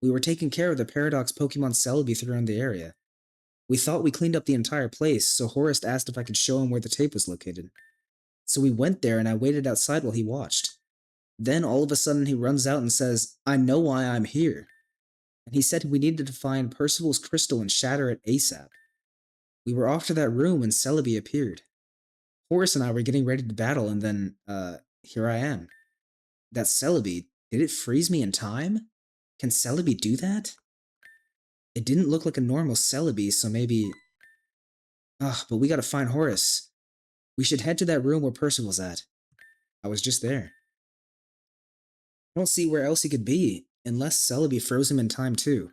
We were taking care of the Paradox Pokemon Celebi around the area. We thought we cleaned up the entire place, so Horace asked if I could show him where the tape was located. So we went there and I waited outside while he watched. Then all of a sudden he runs out and says, I know why I'm here. And he said we needed to find Percival's crystal and shatter it ASAP. We were off to that room when Celebi appeared. Horace and I were getting ready to battle and then, here I am. That Celebi, did it freeze me in time? Can Celebi do that? It didn't look like a normal Celebi, so maybe... Ugh, but we gotta find Horace. We should head to that room where Percival's at. I was just there. I don't see where else he could be, unless Celebi froze him in time too.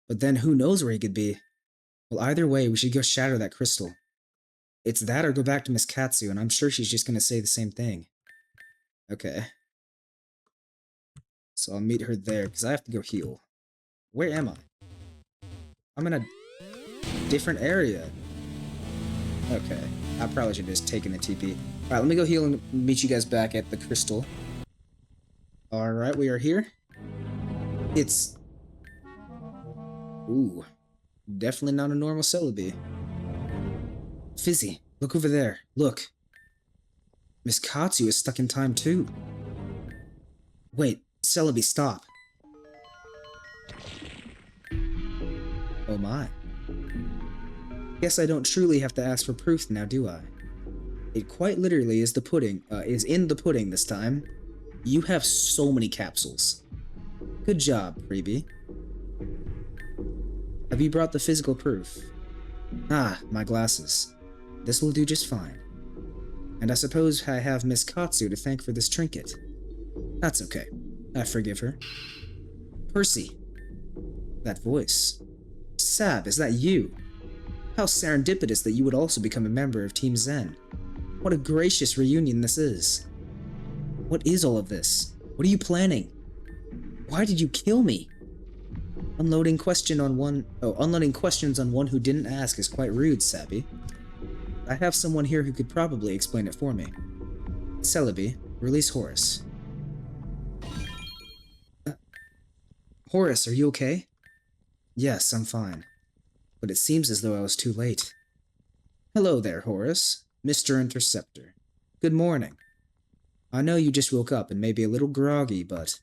But then who knows where he could be? Well, either way, we should go shatter that crystal. It's that or go back to Miss Katsu, and I'm sure she's just gonna say the same thing. Okay. So I'll meet her there, because I have to go heal. Where am I? I'm in a different area. Okay. I probably should have just taken the TP. Alright, let me go heal and meet you guys back at the crystal. Alright, we are here. It's... Ooh. Definitely not a normal Celebi. Fizzy, look over there. Look. Miss Katsu is stuck in time too. Wait, Celebi, stop. Oh my. Guess I don't truly have to ask for proof now, do I? It quite literally is is in the pudding this time. You have so many capsules. Good job, Freebie. Have you brought the physical proof? Ah, my glasses. This will do just fine. And I suppose I have Miss Katsu to thank for this trinket. That's okay. I forgive her. Percy. That voice. Sab, is that you? How serendipitous that you would also become a member of Team Zen. What a gracious reunion this is. What is all of this? What are you planning? Why did you kill me? Unloading questions on one who didn't ask is quite rude, Sabby. I have someone here who could probably explain it for me. Celebi, release Horace. Horace, are you okay? Yes, I'm fine. But it seems as though I was too late. Hello there, Horace. Mr. Interceptor. Good morning. I know you just woke up and may be a little groggy, but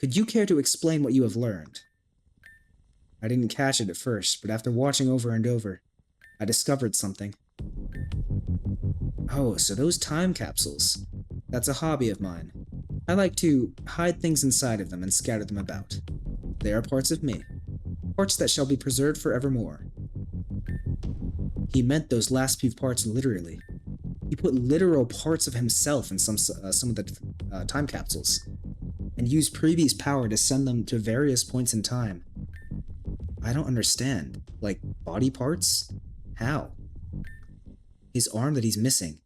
could you care to explain what you have learned? I didn't catch it at first, but after watching over and over, I discovered something. Oh, so those time capsules. That's a hobby of mine. I like to hide things inside of them and scatter them about. They are parts of me. Parts that shall be preserved forevermore. He meant those last few parts literally. He put literal parts of himself in some of the time capsules, and used Previ's power to send them to various points in time. I don't understand. Like, body parts? How? His arm that he's missing.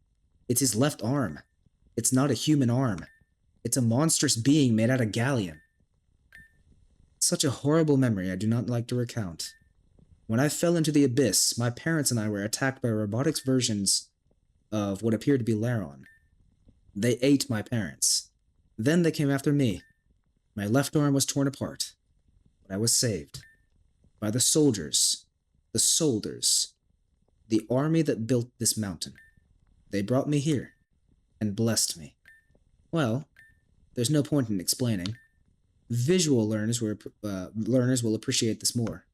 It's his left arm. It's not a human arm. It's a monstrous being made out of gallium. Such a horrible memory I do not like to recount. When I fell into the abyss, my parents and I were attacked by robotics versions of what appeared to be Laron. They ate my parents. Then they came after me. My left arm was torn apart, but I was saved. By the soldiers. The soldiers. The army that built this mountain. They brought me here, and blessed me. Well, there's no point in explaining. Visual learners will appreciate this more.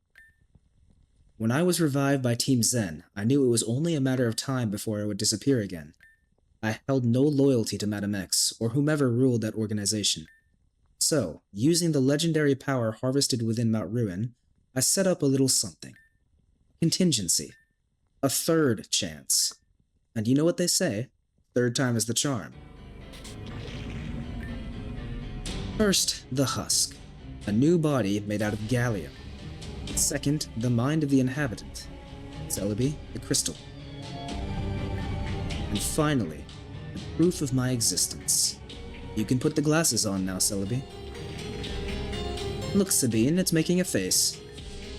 When I was revived by Team Zen, I knew it was only a matter of time before I would disappear again. I held no loyalty to Madam X, or whomever ruled that organization. So, using the legendary power harvested within Mount Ruin, I set up a little something. Contingency. A third chance. And you know what they say? Third time is the charm. First, the husk. A new body made out of gallium. Second, the mind of the inhabitant. Celebi, the crystal. And finally, the proof of my existence. You can put the glasses on now, Celebi. Look, Sabine, it's making a face.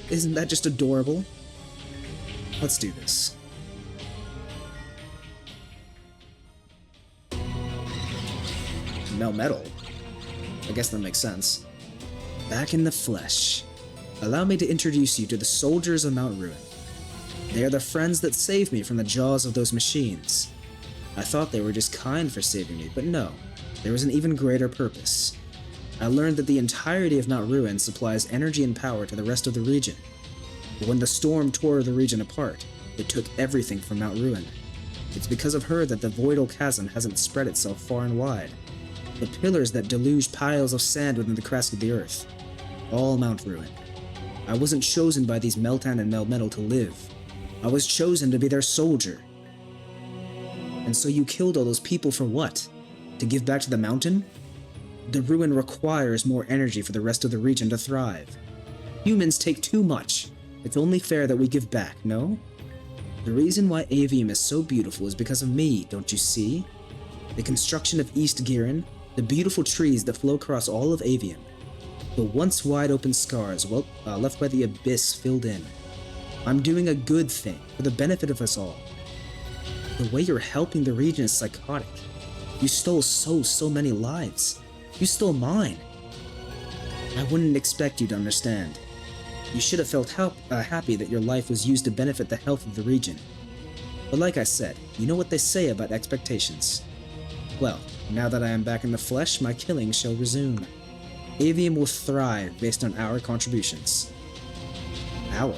Isn't that just adorable? Let's do this. Melmetal? I guess that makes sense. Back in the flesh. Allow me to introduce you to the soldiers of Mount Ruin. They are the friends that saved me from the jaws of those machines. I thought they were just kind for saving me, but no, there was an even greater purpose. I learned that the entirety of Mount Ruin supplies energy and power to the rest of the region. But when the storm tore the region apart, it took everything from Mount Ruin. It's because of her that the voidal chasm hasn't spread itself far and wide. The pillars that deluge piles of sand within the crust of the earth. All Mount Ruin. I wasn't chosen by these Meltan and Melmetal to live. I was chosen to be their soldier. And so you killed all those people for what? To give back to the mountain? The ruin requires more energy for the rest of the region to thrive. Humans take too much. It's only fair that we give back, no? The reason why Aevium is so beautiful is because of me, don't you see? The construction of East Giran, the beautiful trees that flow across all of Aevium, the once wide open scars left by the abyss filled in. I'm doing a good thing for the benefit of us all. The way you're helping the region is psychotic. You stole so many lives. You stole mine. I wouldn't expect you to understand. You should have felt happy that your life was used to benefit the health of the region. But like I said, you know what they say about expectations. Well, now that I am back in the flesh, my killing shall resume. Aevium will thrive based on our contributions. Our?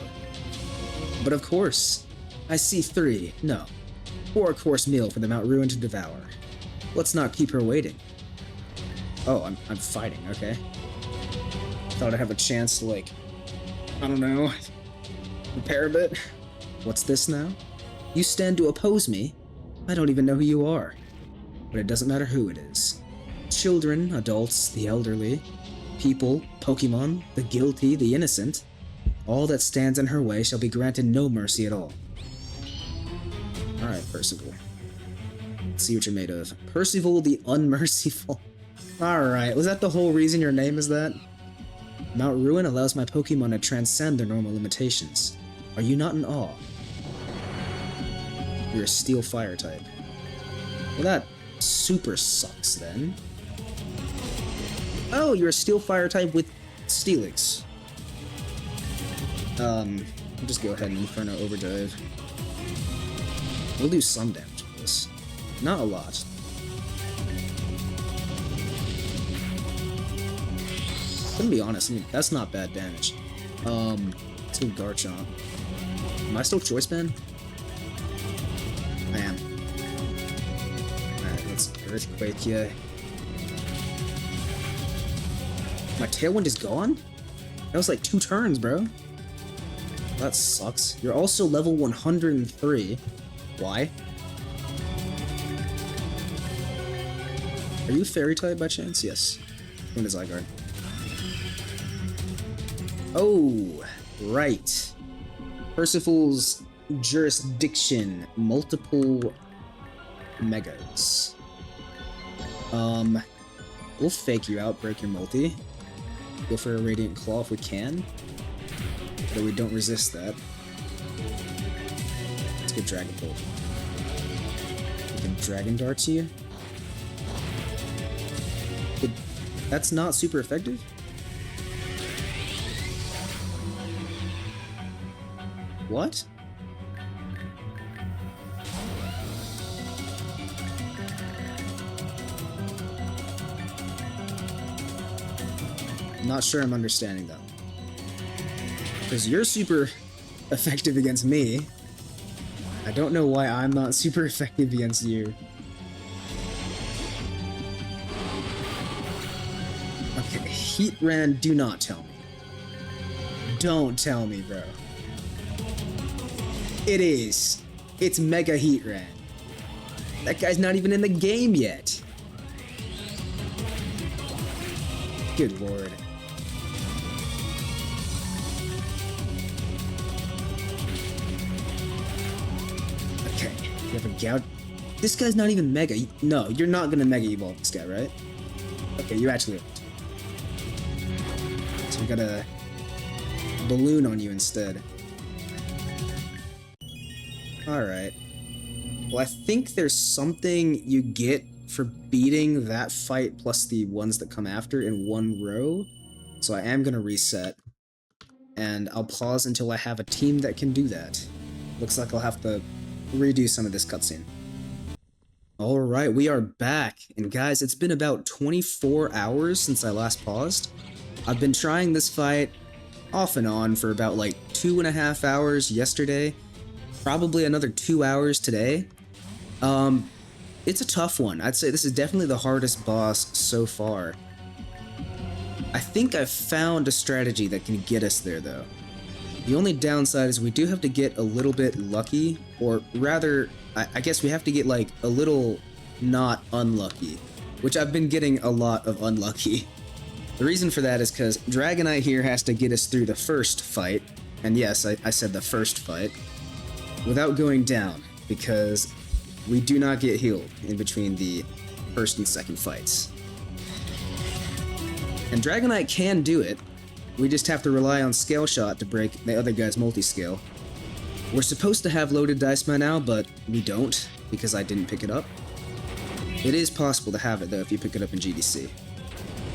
But of course, I see 4 4-course meal for the Mount Ruin to devour. Let's not keep her waiting. Oh, I'm fighting, okay. Thought I'd have a chance to, like, I don't know, prepare a bit. What's this now? You stand to oppose me? I don't even know who you are. But it doesn't matter who it is. Children, adults, the elderly, people, Pokemon, the guilty, the innocent. All that stands in her way shall be granted no mercy at all. Alright, Percival. Let's see what you're made of. Percival the Unmerciful. Alright, was that the whole reason your name is that? Mount Ruin allows my Pokemon to transcend their normal limitations. Are you not in awe? You're a Steel Fire type. Well, that super sucks then. Oh, you're a Steel Fire type with Steelix. I'll just go ahead and Inferno Overdrive. We'll do some damage with this. Not a lot. Gonna be honest, I mean, that's not bad damage. Let's do Garchomp. Am I still Choice Band? I am. Alright, let's Earthquake you. My Tailwind is gone? That was like 2 turns, bro. That sucks. You're also level 103. Why? Are you Fairy type by chance? Yes. When is Zygarde? Oh, right. Percival's jurisdiction. Multiple megas. We'll fake you out, break your multi. Go for a Radiant Claw if we can. Though we don't resist that. Let's get Dragon Bolt. We can Dragon Dart you. That's not super effective? What? Not sure I'm understanding that. Because you're super effective against me. I don't know why I'm not super effective against you. Okay, Heatran, do not tell me. Don't tell me, bro. It is. It's Mega Heatran. That guy's not even in the game yet. Good lord. Okay, you have a Gout. This guy's not even Mega. No, you're not gonna Mega Evolve this guy, right? Okay, you actually aren't. So we got a balloon on you instead. Alright. Well, I think there's something you get for beating that fight plus the ones that come after in one row. So I am going to reset. And I'll pause until I have a team that can do that. Looks like I'll have to redo some of this cutscene. Alright, we are back. And guys, it's been about 24 hours since I last paused. I've been trying this fight off and on for about like 2.5 hours yesterday. Probably another 2 hours today. It's a tough one. I'd say this is definitely the hardest boss so far. I think I've found a strategy that can get us there though. The only downside is we do have to get a little bit lucky, or rather, I guess we have to get like a little not unlucky, which I've been getting a lot of unlucky. The reason for that is because Dragonite here has to get us through the first fight, and yes, I said the first fight, without going down, because we do not get healed in between the first and second fights. And Dragonite can do it, we just have to rely on Scale Shot to break the other guy's multi-scale. We're supposed to have loaded dice by now, but we don't, because I didn't pick it up. It is possible to have it though if you pick it up in GDC.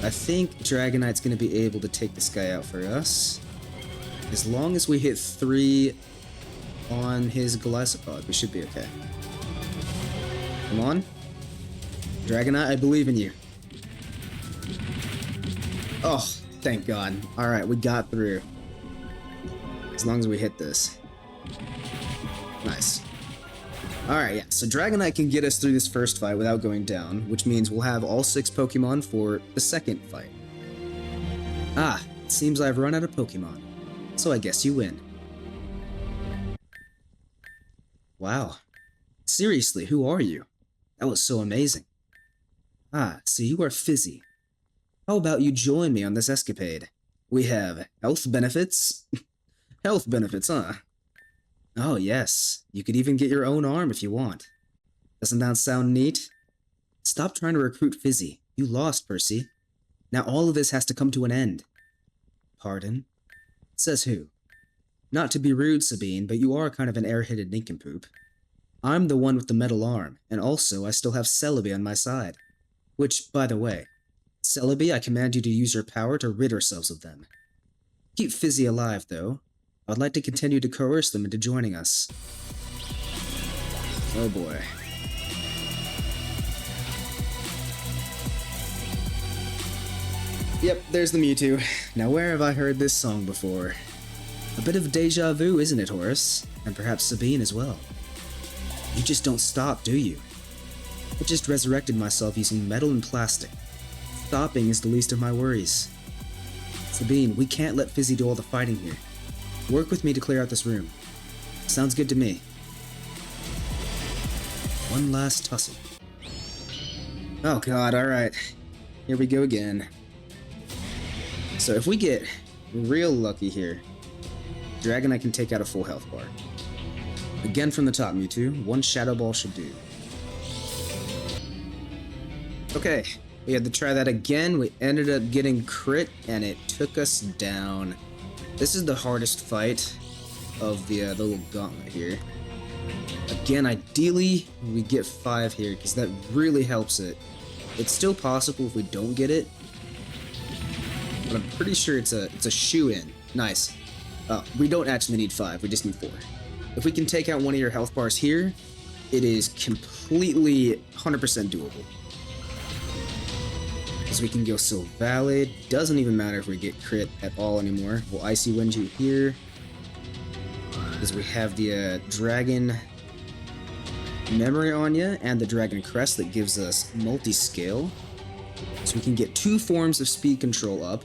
I think Dragonite's going to be able to take this guy out for us. As long as we hit 3 on his Golisopod, we should be okay. Come on. Dragonite, I believe in you. Oh, thank God. Alright, we got through. As long as we hit this. Nice. Alright, yeah, so Dragonite can get us through this first fight without going down, which means we'll have all 6 Pokemon for the second fight. Ah, it seems I've run out of Pokemon, so I guess you win. Wow. Seriously, who are you? That was so amazing. Ah, so you are Fizzy. How about you join me on this escapade? We have health benefits. Health benefits, huh? Oh yes, you could even get your own arm if you want. Doesn't that sound neat? Stop trying to recruit Fizzy. You lost, Percy. Now all of this has to come to an end. Pardon? Says who? Not to be rude, Sabine, but you are kind of an airheaded nincompoop. I'm the one with the metal arm, and also I still have Celebi on my side. Which, by the way, Celebi, I command you to use your power to rid ourselves of them. Keep Fizzy alive, though. I'd like to continue to coerce them into joining us. Oh boy. Yep, there's the Mewtwo. Now where have I heard this song before? A bit of deja vu, isn't it, Horace? And perhaps Sabine as well. You just don't stop, do you? I just resurrected myself using metal and plastic. Stopping is the least of my worries. Sabine, we can't let Fizzy do all the fighting here. Work with me to clear out this room. Sounds good to me. One last tussle. Oh god, alright. Here we go again. So if we get real lucky here, Dragonite can take out a full health bar. Again from the top, Mewtwo. One Shadow Ball should do. Okay, we had to try that again. We ended up getting crit, and it took us down. This is the hardest fight of the little gauntlet here. Again, ideally, we get 5 here, because that really helps it. It's still possible if we don't get it, but I'm pretty sure it's a shoo-in. Nice. We don't actually need 5, we just need 4. If we can take out one of your health bars here, it is completely 100% doable. Because we can go Silvalid, doesn't even matter if we get crit at all anymore. We'll Icy Wind you here, because we have the Dragon Memory on you, and the Dragon Crest that gives us multi-scale. So we can get 2 forms of speed control up.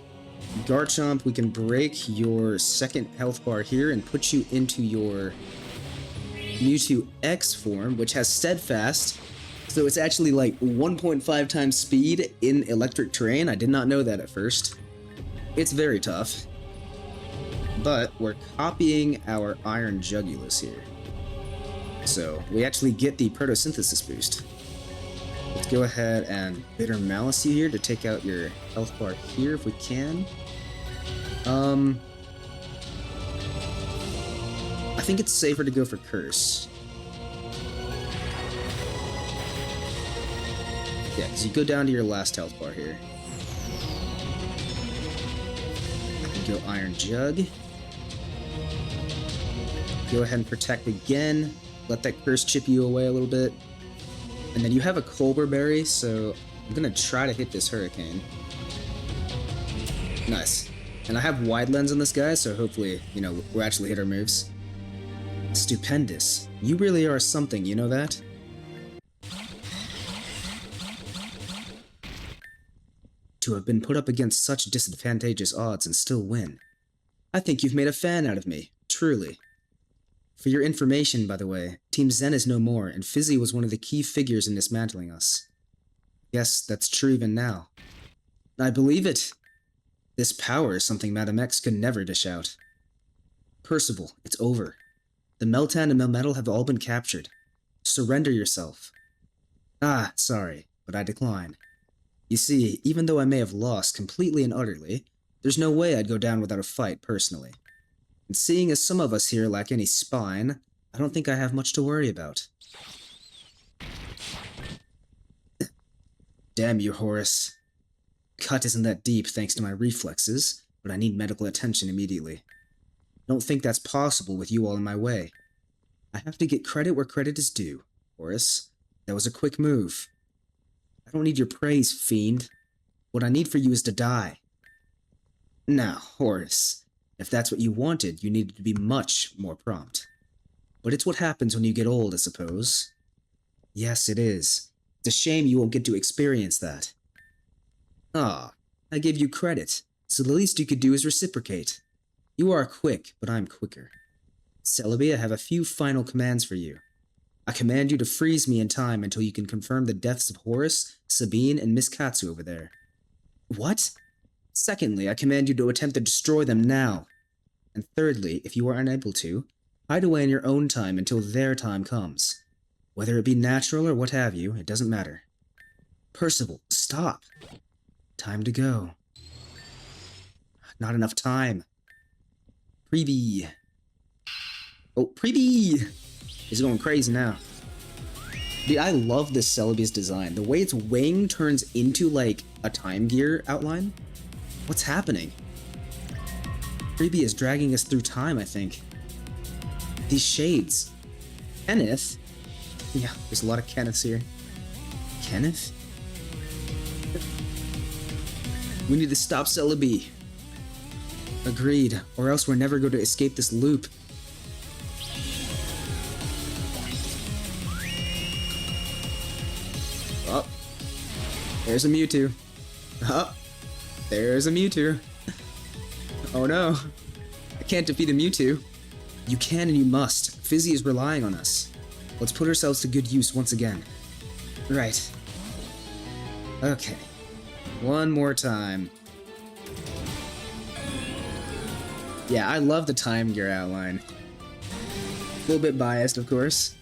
Garchomp, we can break your second health bar here and put you into your Mewtwo X form, which has Steadfast. So it's actually like 1.5 times speed in electric terrain. I did not know that at first. It's very tough. But we're copying our Iron Jugulus here. So we actually get the Protosynthesis boost. Let's go ahead and Bitter Malice you here to take out your health bar here if we can. I think it's safer to go for Curse. Yeah, because you go down to your last health bar here. You go Iron Jug. Go ahead and protect again. Let that Curse chip you away a little bit. And then you have a Colbur Berry, so I'm gonna try to hit this Hurricane. Nice. And I have Wide Lens on this guy, so hopefully, you know, we'll actually hit our moves. Stupendous. You really are something, you know that? To have been put up against such disadvantageous odds and still win. I think you've made a fan out of me, truly. For your information, by the way, Team Zen is no more, and Fizzy was one of the key figures in dismantling us. Yes, that's true even now. I believe it. This power is something Madame X could never dish out. Percival, it's over. The Meltan and Melmetal have all been captured. Surrender yourself. Ah, sorry, but I decline. You see, even though I may have lost completely and utterly, there's no way I'd go down without a fight, personally. And seeing as some of us here lack any spine, I don't think I have much to worry about. Damn you, Horace. Cut isn't that deep thanks to my reflexes, but I need medical attention immediately. Don't think that's possible with you all in my way. I have to get credit where credit is due, Horace. That was a quick move. I don't need your praise, fiend. What I need for you is to die. Now, Horace, if that's what you wanted, you needed to be much more prompt. but it's what happens when you get old, I suppose. Yes, it is. It's a shame you won't get to experience that. Ah, I gave you credit, so the least you could do is reciprocate. You are quick, but I'm quicker. Celebi, I have a few final commands for you. I command you to freeze me in time until you can confirm the deaths of Horus, Sabine, and Miss Katsu over there. What? Secondly, I command you to attempt to destroy them now. And thirdly, if you are unable to, hide away in your own time until their time comes. Whether it be natural or what have you, it doesn't matter. Percival, stop. Time to go. Not enough time. Preview. Oh, preview! He's going crazy now. Dude, I love this Celebi's design. The way its wing turns into, like, a time gear outline. What's happening? Preview is dragging us through time, I think. These shades. Kenneth? Yeah, there's a lot of Kenneths here. Kenneth? We need to stop Celebi. Agreed, or else we're never going to escape this loop. Oh, there's a Mewtwo. Oh, there's a Mewtwo. Oh no, I can't defeat a Mewtwo. You can and you must. Fizzy is relying on us. Let's put ourselves to good use once again. Right. Okay. One more time. Yeah, I love the time gear outline. A little bit biased, of course.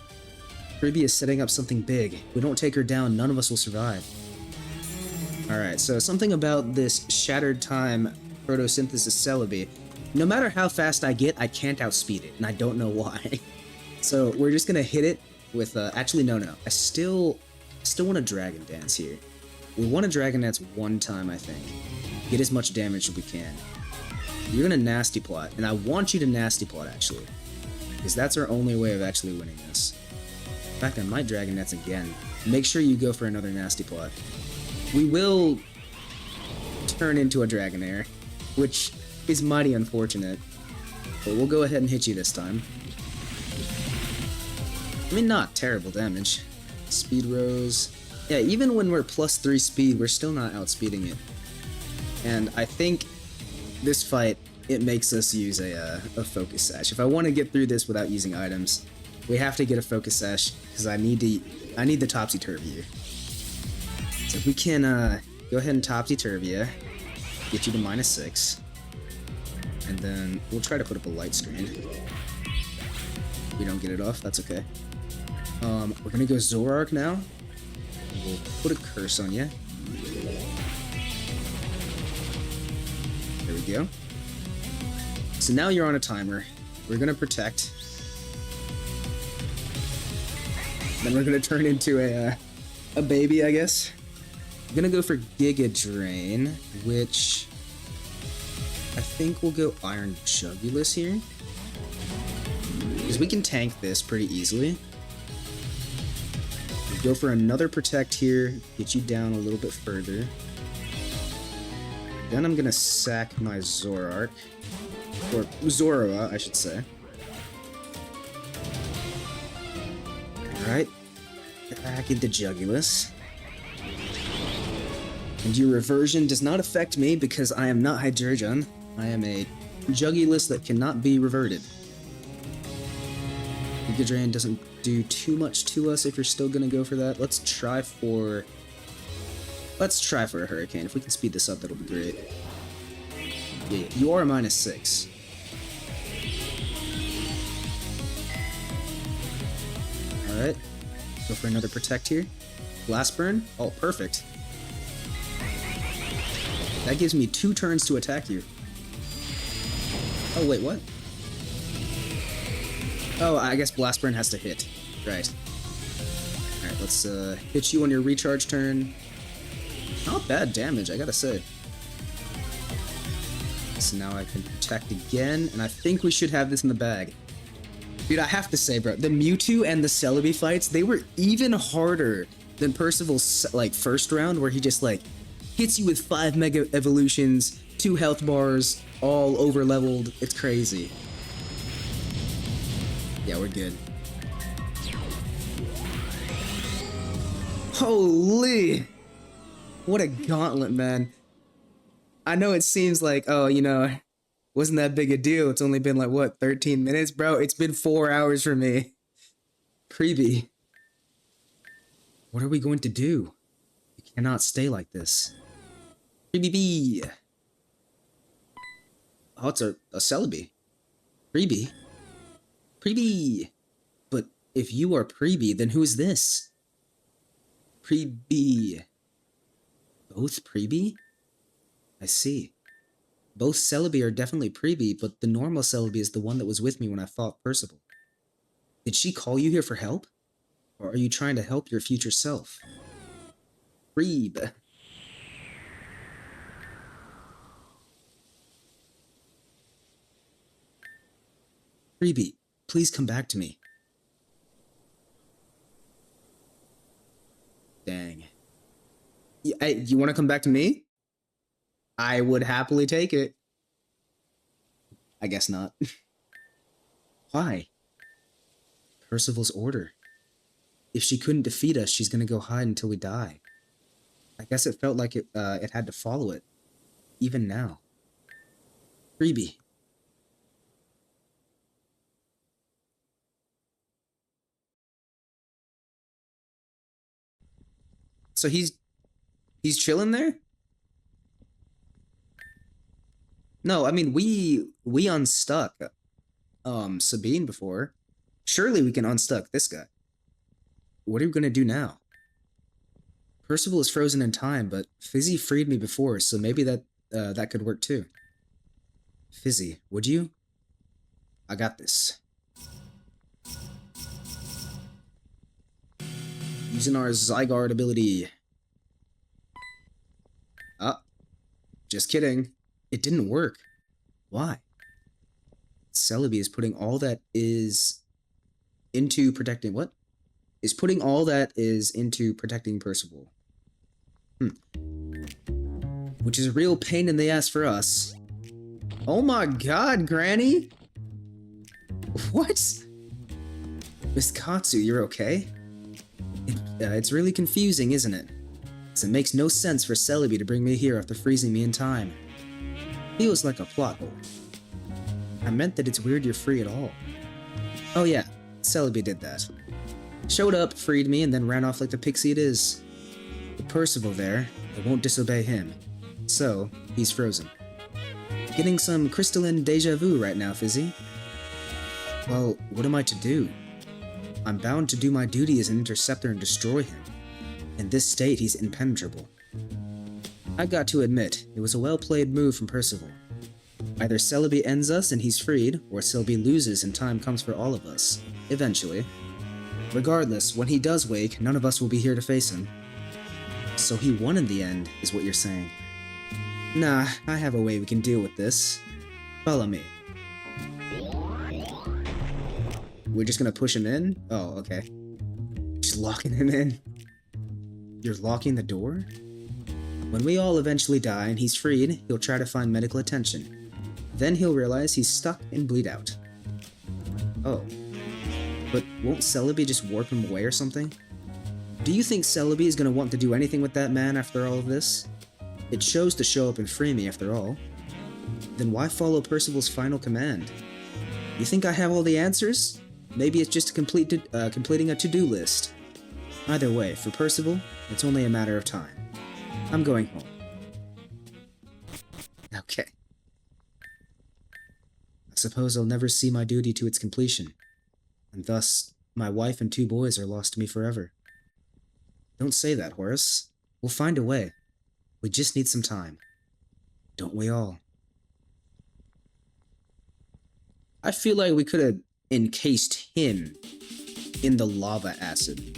Ruby is setting up something big. If we don't take her down, none of us will survive. Alright, so something about this Shattered Time Photosynthesis Celebi. No matter how fast I get, I can't outspeed it, and I don't know why. So we're just gonna hit it with, actually no. I still want to Dragon Dance here. We want to Dragon Dance one time, I think. Get as much damage as we can. You're gonna Nasty Plot, and I want you to Nasty Plot, actually. Because that's our only way of actually winning this. In fact, I might Dragon Dance again. Make sure you go for another Nasty Plot. We will turn into a Dragonair, which is mighty unfortunate. But we'll go ahead and hit you this time. I mean, not terrible damage. Speed Rose. Yeah, even when we're +3 speed, we're still not outspeeding it. And I think this fight, it makes us use a Focus Sash. If I want to get through this without using items, we have to get a Focus Sash, because I need the Topsy-Turvy here. So if we can go ahead and Topsy-Turvy you, get you to -6. And then we'll try to put up a Light Screen. If we don't get it off, that's okay. We're gonna go Zoroark now. We'll put a Curse on you. There we go. So now you're on a timer. We're gonna Protect. Then we're gonna turn into a baby, I guess. I'm gonna go for Giga Drain, which I think we'll go Iron Jugulis here. Because we can tank this pretty easily. We'll go for another Protect here, get you down a little bit further. Then I'm gonna sack my Zoroark. Or Zoroa, I should say. Alright. Get back into Jugulis. And your reversion does not affect me because I am not Hydreigon. I am a Jugulis that cannot be reverted. Giga Drain doesn't do too much to us if you're still gonna go for that. Let's try for a Hurricane. If we can speed this up, that'll be great. Yeah, you are a -6. Alright. Go for another Protect here. Blast Burn. Oh, perfect. That gives me 2 turns to attack you. Oh, wait, what? Oh, I guess Blast Burn has to hit. Right. Alright, let's hit you on your recharge turn. Not bad damage, I gotta say. So now I can Protect again, and I think we should have this in the bag. Dude, I have to say, bro, the Mewtwo and the Celebi fights, they were even harder than Percival's, like, first round, where he just, like, hits you with 5 Mega Evolutions, 2 health bars, all over-leveled. It's crazy. Yeah, we're good. Holy! What a gauntlet, man. I know it seems like, oh, you know, wasn't that big a deal. It's only been like, what, 13 minutes? Bro, it's been 4 hours for me. Creepy. What are we going to do? We cannot stay like this. Creepy bee. Oh, it's a Celebi. Freebie. Freebie. But if you are Freebie, then who is this? Freebie. Both Freebie? I see. Both Celebi are definitely Freebie, but the normal Celebi is the one that was with me when I fought Percival. Did she call you here for help? Or are you trying to help your future self? Freeb. Freebie, please come back to me. Dang. Hey, you want to come back to me? I would happily take it. I guess not. Why? Percival's order. If she couldn't defeat us, she's gonna go hide until we die. I guess it felt like it had to follow it. Even now. Freebie. So he's chilling there? No, I mean we unstuck Sabine before. Surely we can unstuck this guy. What are we gonna do now? Percival is frozen in time, but Fizzy freed me before, so maybe that could work too. Fizzy, would you? I got this. Using our Zygarde ability. Ah, just kidding. It didn't work. Why? Celebi is putting all that is into protecting what? Is putting all that is into protecting Percival. Which is a real pain in the ass for us. Oh my god, Granny! What? Miss Katsu, you're okay? It's really confusing, isn't it? Because it makes no sense for Celebi to bring me here after freezing me in time. Feels like a plot hole. I meant that it's weird you're free at all. Oh yeah, Celebi did that. Showed up, freed me, and then ran off like the pixie it is. But Percival there, I won't disobey him. So, he's frozen. Getting some crystalline deja vu right now, Fizzy. Well, what am I to do? I'm bound to do my duty as an interceptor and destroy him. In this state, he's impenetrable. I've got to admit, it was a well-played move from Percival. Either Celebi ends us and he's freed, or Celebi loses and time comes for all of us. Eventually. Regardless, when he does wake, none of us will be here to face him. So he won in the end, is what you're saying. Nah, I have a way we can deal with this. Follow me. We're just gonna push him in? Oh, okay. Just locking him in. You're locking the door? When we all eventually die and he's freed, he'll try to find medical attention. Then he'll realize he's stuck and bleed out. Oh. But won't Celebi just warp him away or something? Do you think Celebi is gonna want to do anything with that man after all of this? It shows to show up and free me after all. Then why follow Percival's final command? You think I have all the answers? Maybe it's just completing a to-do list. Either way, for Percival, it's only a matter of time. I'm going home. Okay. I suppose I'll never see my duty to its completion, and thus, my wife and 2 boys are lost to me forever. Don't say that, Horace. We'll find a way. We just need some time. Don't we all? I feel like we could have encased him in the lava acid.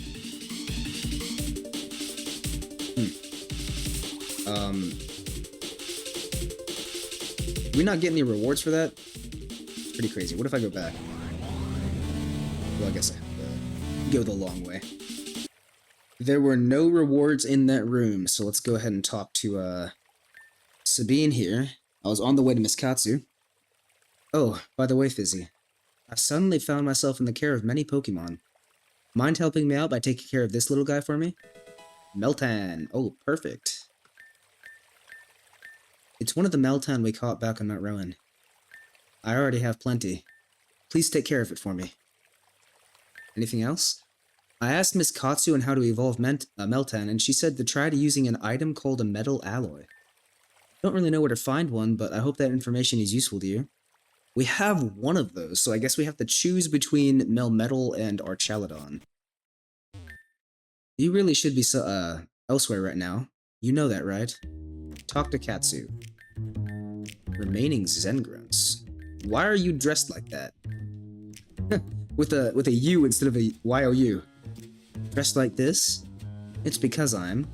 Do we not get any rewards for that? It's pretty crazy. What if I go back? Well, I guess I have to go the long way. There were no rewards in that room, so let's go ahead and talk to, Sabine here. I was on the way to Miss Katsu. Oh, by the way, Fizzy. I've suddenly found myself in the care of many Pokemon. Mind helping me out by taking care of this little guy for me? Meltan. Oh, perfect. It's one of the Meltan we caught back on Mount Rowan. I already have plenty. Please take care of it for me. Anything else? I asked Miss Katsu on how to evolve Meltan, and she said to try using an item called a metal alloy. Don't really know where to find one, but I hope that information is useful to you. We have one of those, so I guess we have to choose between Melmetal and Archaludon. You really should be elsewhere right now. You know that, right? Talk to Katsu. Remaining Zengrunts. Why are you dressed like that? with a U instead of a Y-O-U. Dressed like this? It's because I'm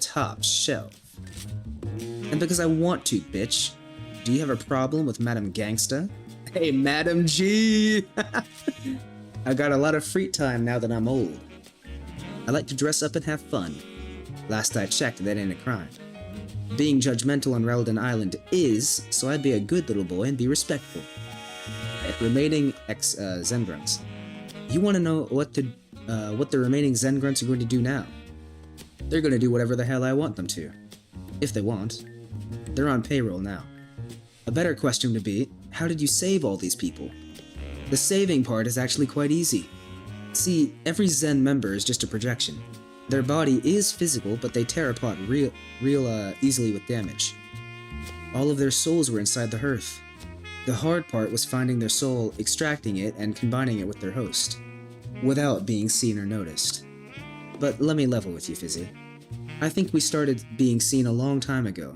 top shelf. And because I want to, bitch. Do you have a problem with Madam Gangsta? Hey, Madam G! I got a lot of free time now that I'm old. I like to dress up and have fun. Last I checked, that ain't a crime. Being judgmental on Reldon Island is, so I'd be a good little boy and be respectful. Remaining Zengrunts. You want to know what the remaining Zengrunts are going to do now? They're going to do whatever the hell I want them to. If they want. They're on payroll now. A better question would be, how did you save all these people? The saving part is actually quite easy. See, every Zen member is just a projection. Their body is physical, but they tear apart real easily with damage. All of their souls were inside the hearth. The hard part was finding their soul, extracting it, and combining it with their host, without being seen or noticed. But let me level with you, Fizzy. I think we started being seen a long time ago.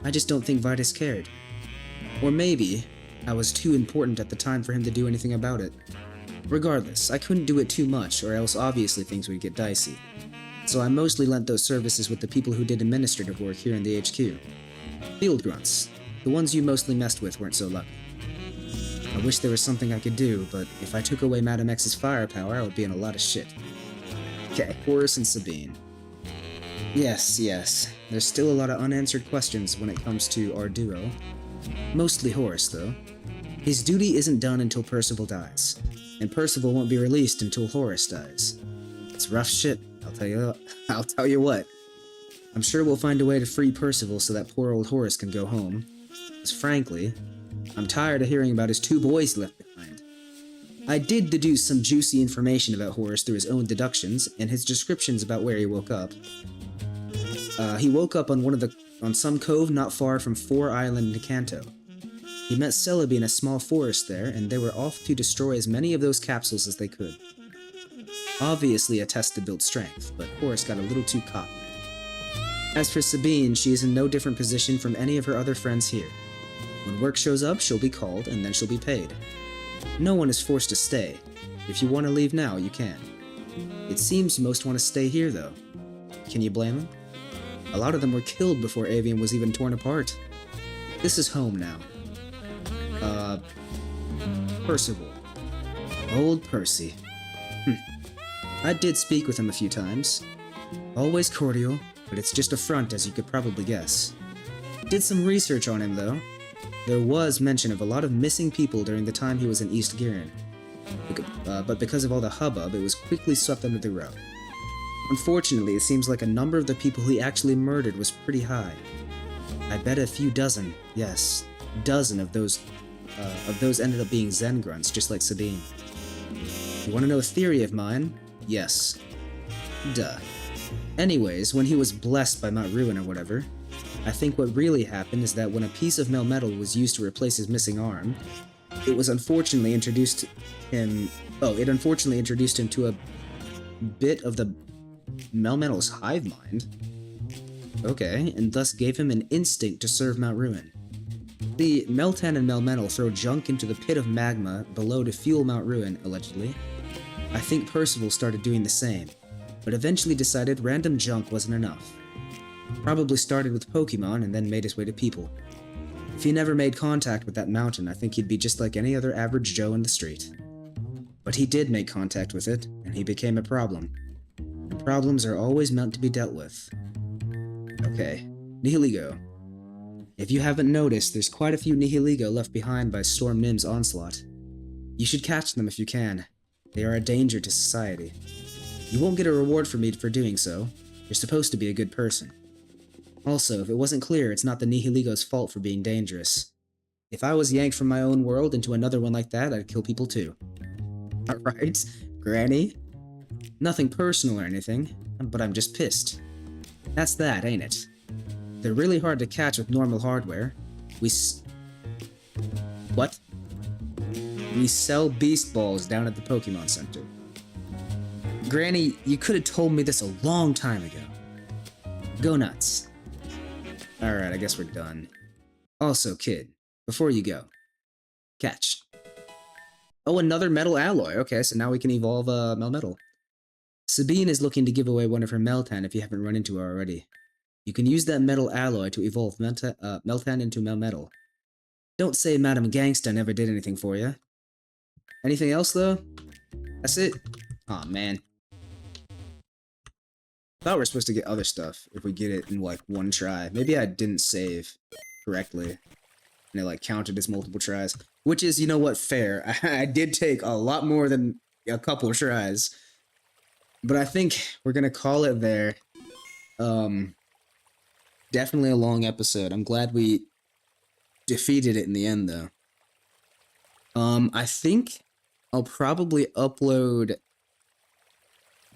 I just don't think Vitus cared. Or maybe I was too important at the time for him to do anything about it. Regardless, I couldn't do it too much, or else obviously things would get dicey. So I mostly lent those services with the people who did administrative work here in the HQ. Field grunts. The ones you mostly messed with weren't so lucky. I wish there was something I could do, but if I took away Madam X's firepower, I would be in a lot of shit. Okay, Horace and Sabine. Yes. There's still a lot of unanswered questions when it comes to our duo. Mostly Horace, though. His duty isn't done until Percival dies, and Percival won't be released until Horace dies. It's rough shit, I'll tell you what. I'm sure we'll find a way to free Percival so that poor old Horace can go home. Because frankly, I'm tired of hearing about his 2 boys left behind. I did deduce some juicy information about Horace through his own deductions and his descriptions about where he woke up. He woke up on some cove not far from Four Island, Nicanto. He met Celebi in a small forest there, and they were off to destroy as many of those capsules as they could. Obviously a test to build strength, but Horace got a little too cocky. As for Sabine, she is in no different position from any of her other friends here. When work shows up, she'll be called, and then she'll be paid. No one is forced to stay. If you want to leave now, you can. It seems most want to stay here, though. Can you blame them? A lot of them were killed before Aevium was even torn apart. This is home now. Percival. Old Percy. I did speak with him a few times. Always cordial, but it's just a front, as you could probably guess. Did some research on him, though. There was mention of a lot of missing people during the time he was in East Giran. But because of all the hubbub, it was quickly swept under the rug. Unfortunately, it seems like a number of the people he actually murdered was pretty high. I bet a few dozen, yes, dozen of those ended up being Zengrunts, just like Sabine. You want to know a theory of mine? Yes. Duh. Anyways, when he was blessed by Mount Ruin or whatever, I think what really happened is that when a piece of Melmetal was used to replace his missing arm, it unfortunately introduced him to a bit of the Melmetal's hive mind. Okay, and thus gave him an instinct to serve Mount Ruin. The Meltan and Melmetal throw junk into the pit of magma below to fuel Mount Ruin, allegedly. I think Percival started doing the same, but eventually decided random junk wasn't enough. Probably started with Pokemon and then made his way to people. If he never made contact with that mountain, I think he'd be just like any other average Joe in the street. But he did make contact with it, and he became a problem. And problems are always meant to be dealt with. Okay, Nihiligo. If you haven't noticed, there's quite a few Nihiligo left behind by Storm Nim's onslaught. You should catch them if you can. They are a danger to society. You won't get a reward from me for doing so. You're supposed to be a good person. Also, if it wasn't clear, it's not the Nihiligo's fault for being dangerous. If I was yanked from my own world into another one like that, I'd kill people too. Alright, Granny? Nothing personal or anything, but I'm just pissed. That's that, ain't it? They're really hard to catch with normal hardware. What? We sell beast balls down at the Pokemon Center. Granny, you could have told me this a long time ago. Go nuts. Alright, I guess we're done. Also, kid, before you go, catch. Oh, another metal alloy. Okay, so now we can evolve Melmetal. Sabine is looking to give away one of her Meltan if you haven't run into her already. You can use that metal alloy to evolve Meltan into Melmetal. Don't say Madame Gangsta never did anything for you. Anything else, though? That's it? Aw, man. Thought we were supposed to get other stuff if we get it in, like, one try. Maybe I didn't save correctly. And it, like, counted as multiple tries. Which is, you know what, fair. I did take a lot more than a couple of tries. But I think we're gonna call it there. Definitely a long episode. I'm glad we defeated it in the end, though. I think I'll probably upload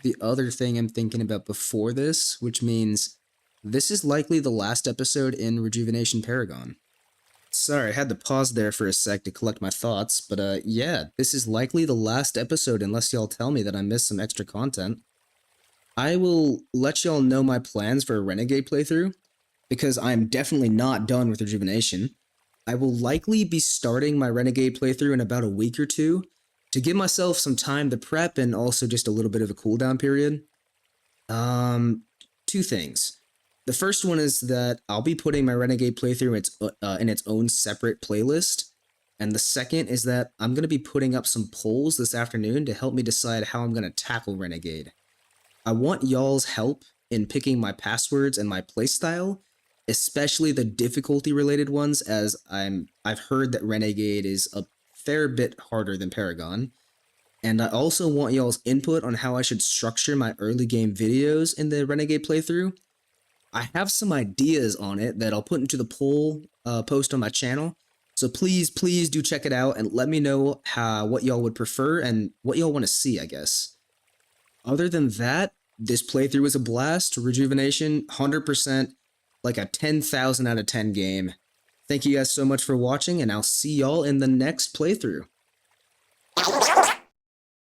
the other thing I'm thinking about before this, which means this is likely the last episode in Rejuvenation Paragon. Sorry, I had to pause there for a sec to collect my thoughts, but yeah, this is likely the last episode unless y'all tell me that I missed some extra content. I will let y'all know my plans for a Renegade playthrough, because I'm definitely not done with Rejuvenation. I will likely be starting my Renegade playthrough in about a week or two, to give myself some time to prep and also just a little bit of a cooldown period. Two things. The first one is that I'll be putting my Renegade playthrough in its own separate playlist. And the second is that I'm going to be putting up some polls this afternoon to help me decide how I'm going to tackle Renegade. I want y'all's help in picking my passwords and my playstyle, especially the difficulty-related ones, as I've heard that Renegade is a fair bit harder than Paragon. And I also want y'all's input on how I should structure my early game videos in the Renegade playthrough. I have some ideas on it that I'll put into the poll post on my channel, so please do check it out and let me know what y'all would prefer and what y'all want to see, I guess. Other than that, this playthrough was a blast. Rejuvenation, 100%, like a 10,000 out of 10 game. Thank you guys so much for watching, and I'll see y'all in the next playthrough.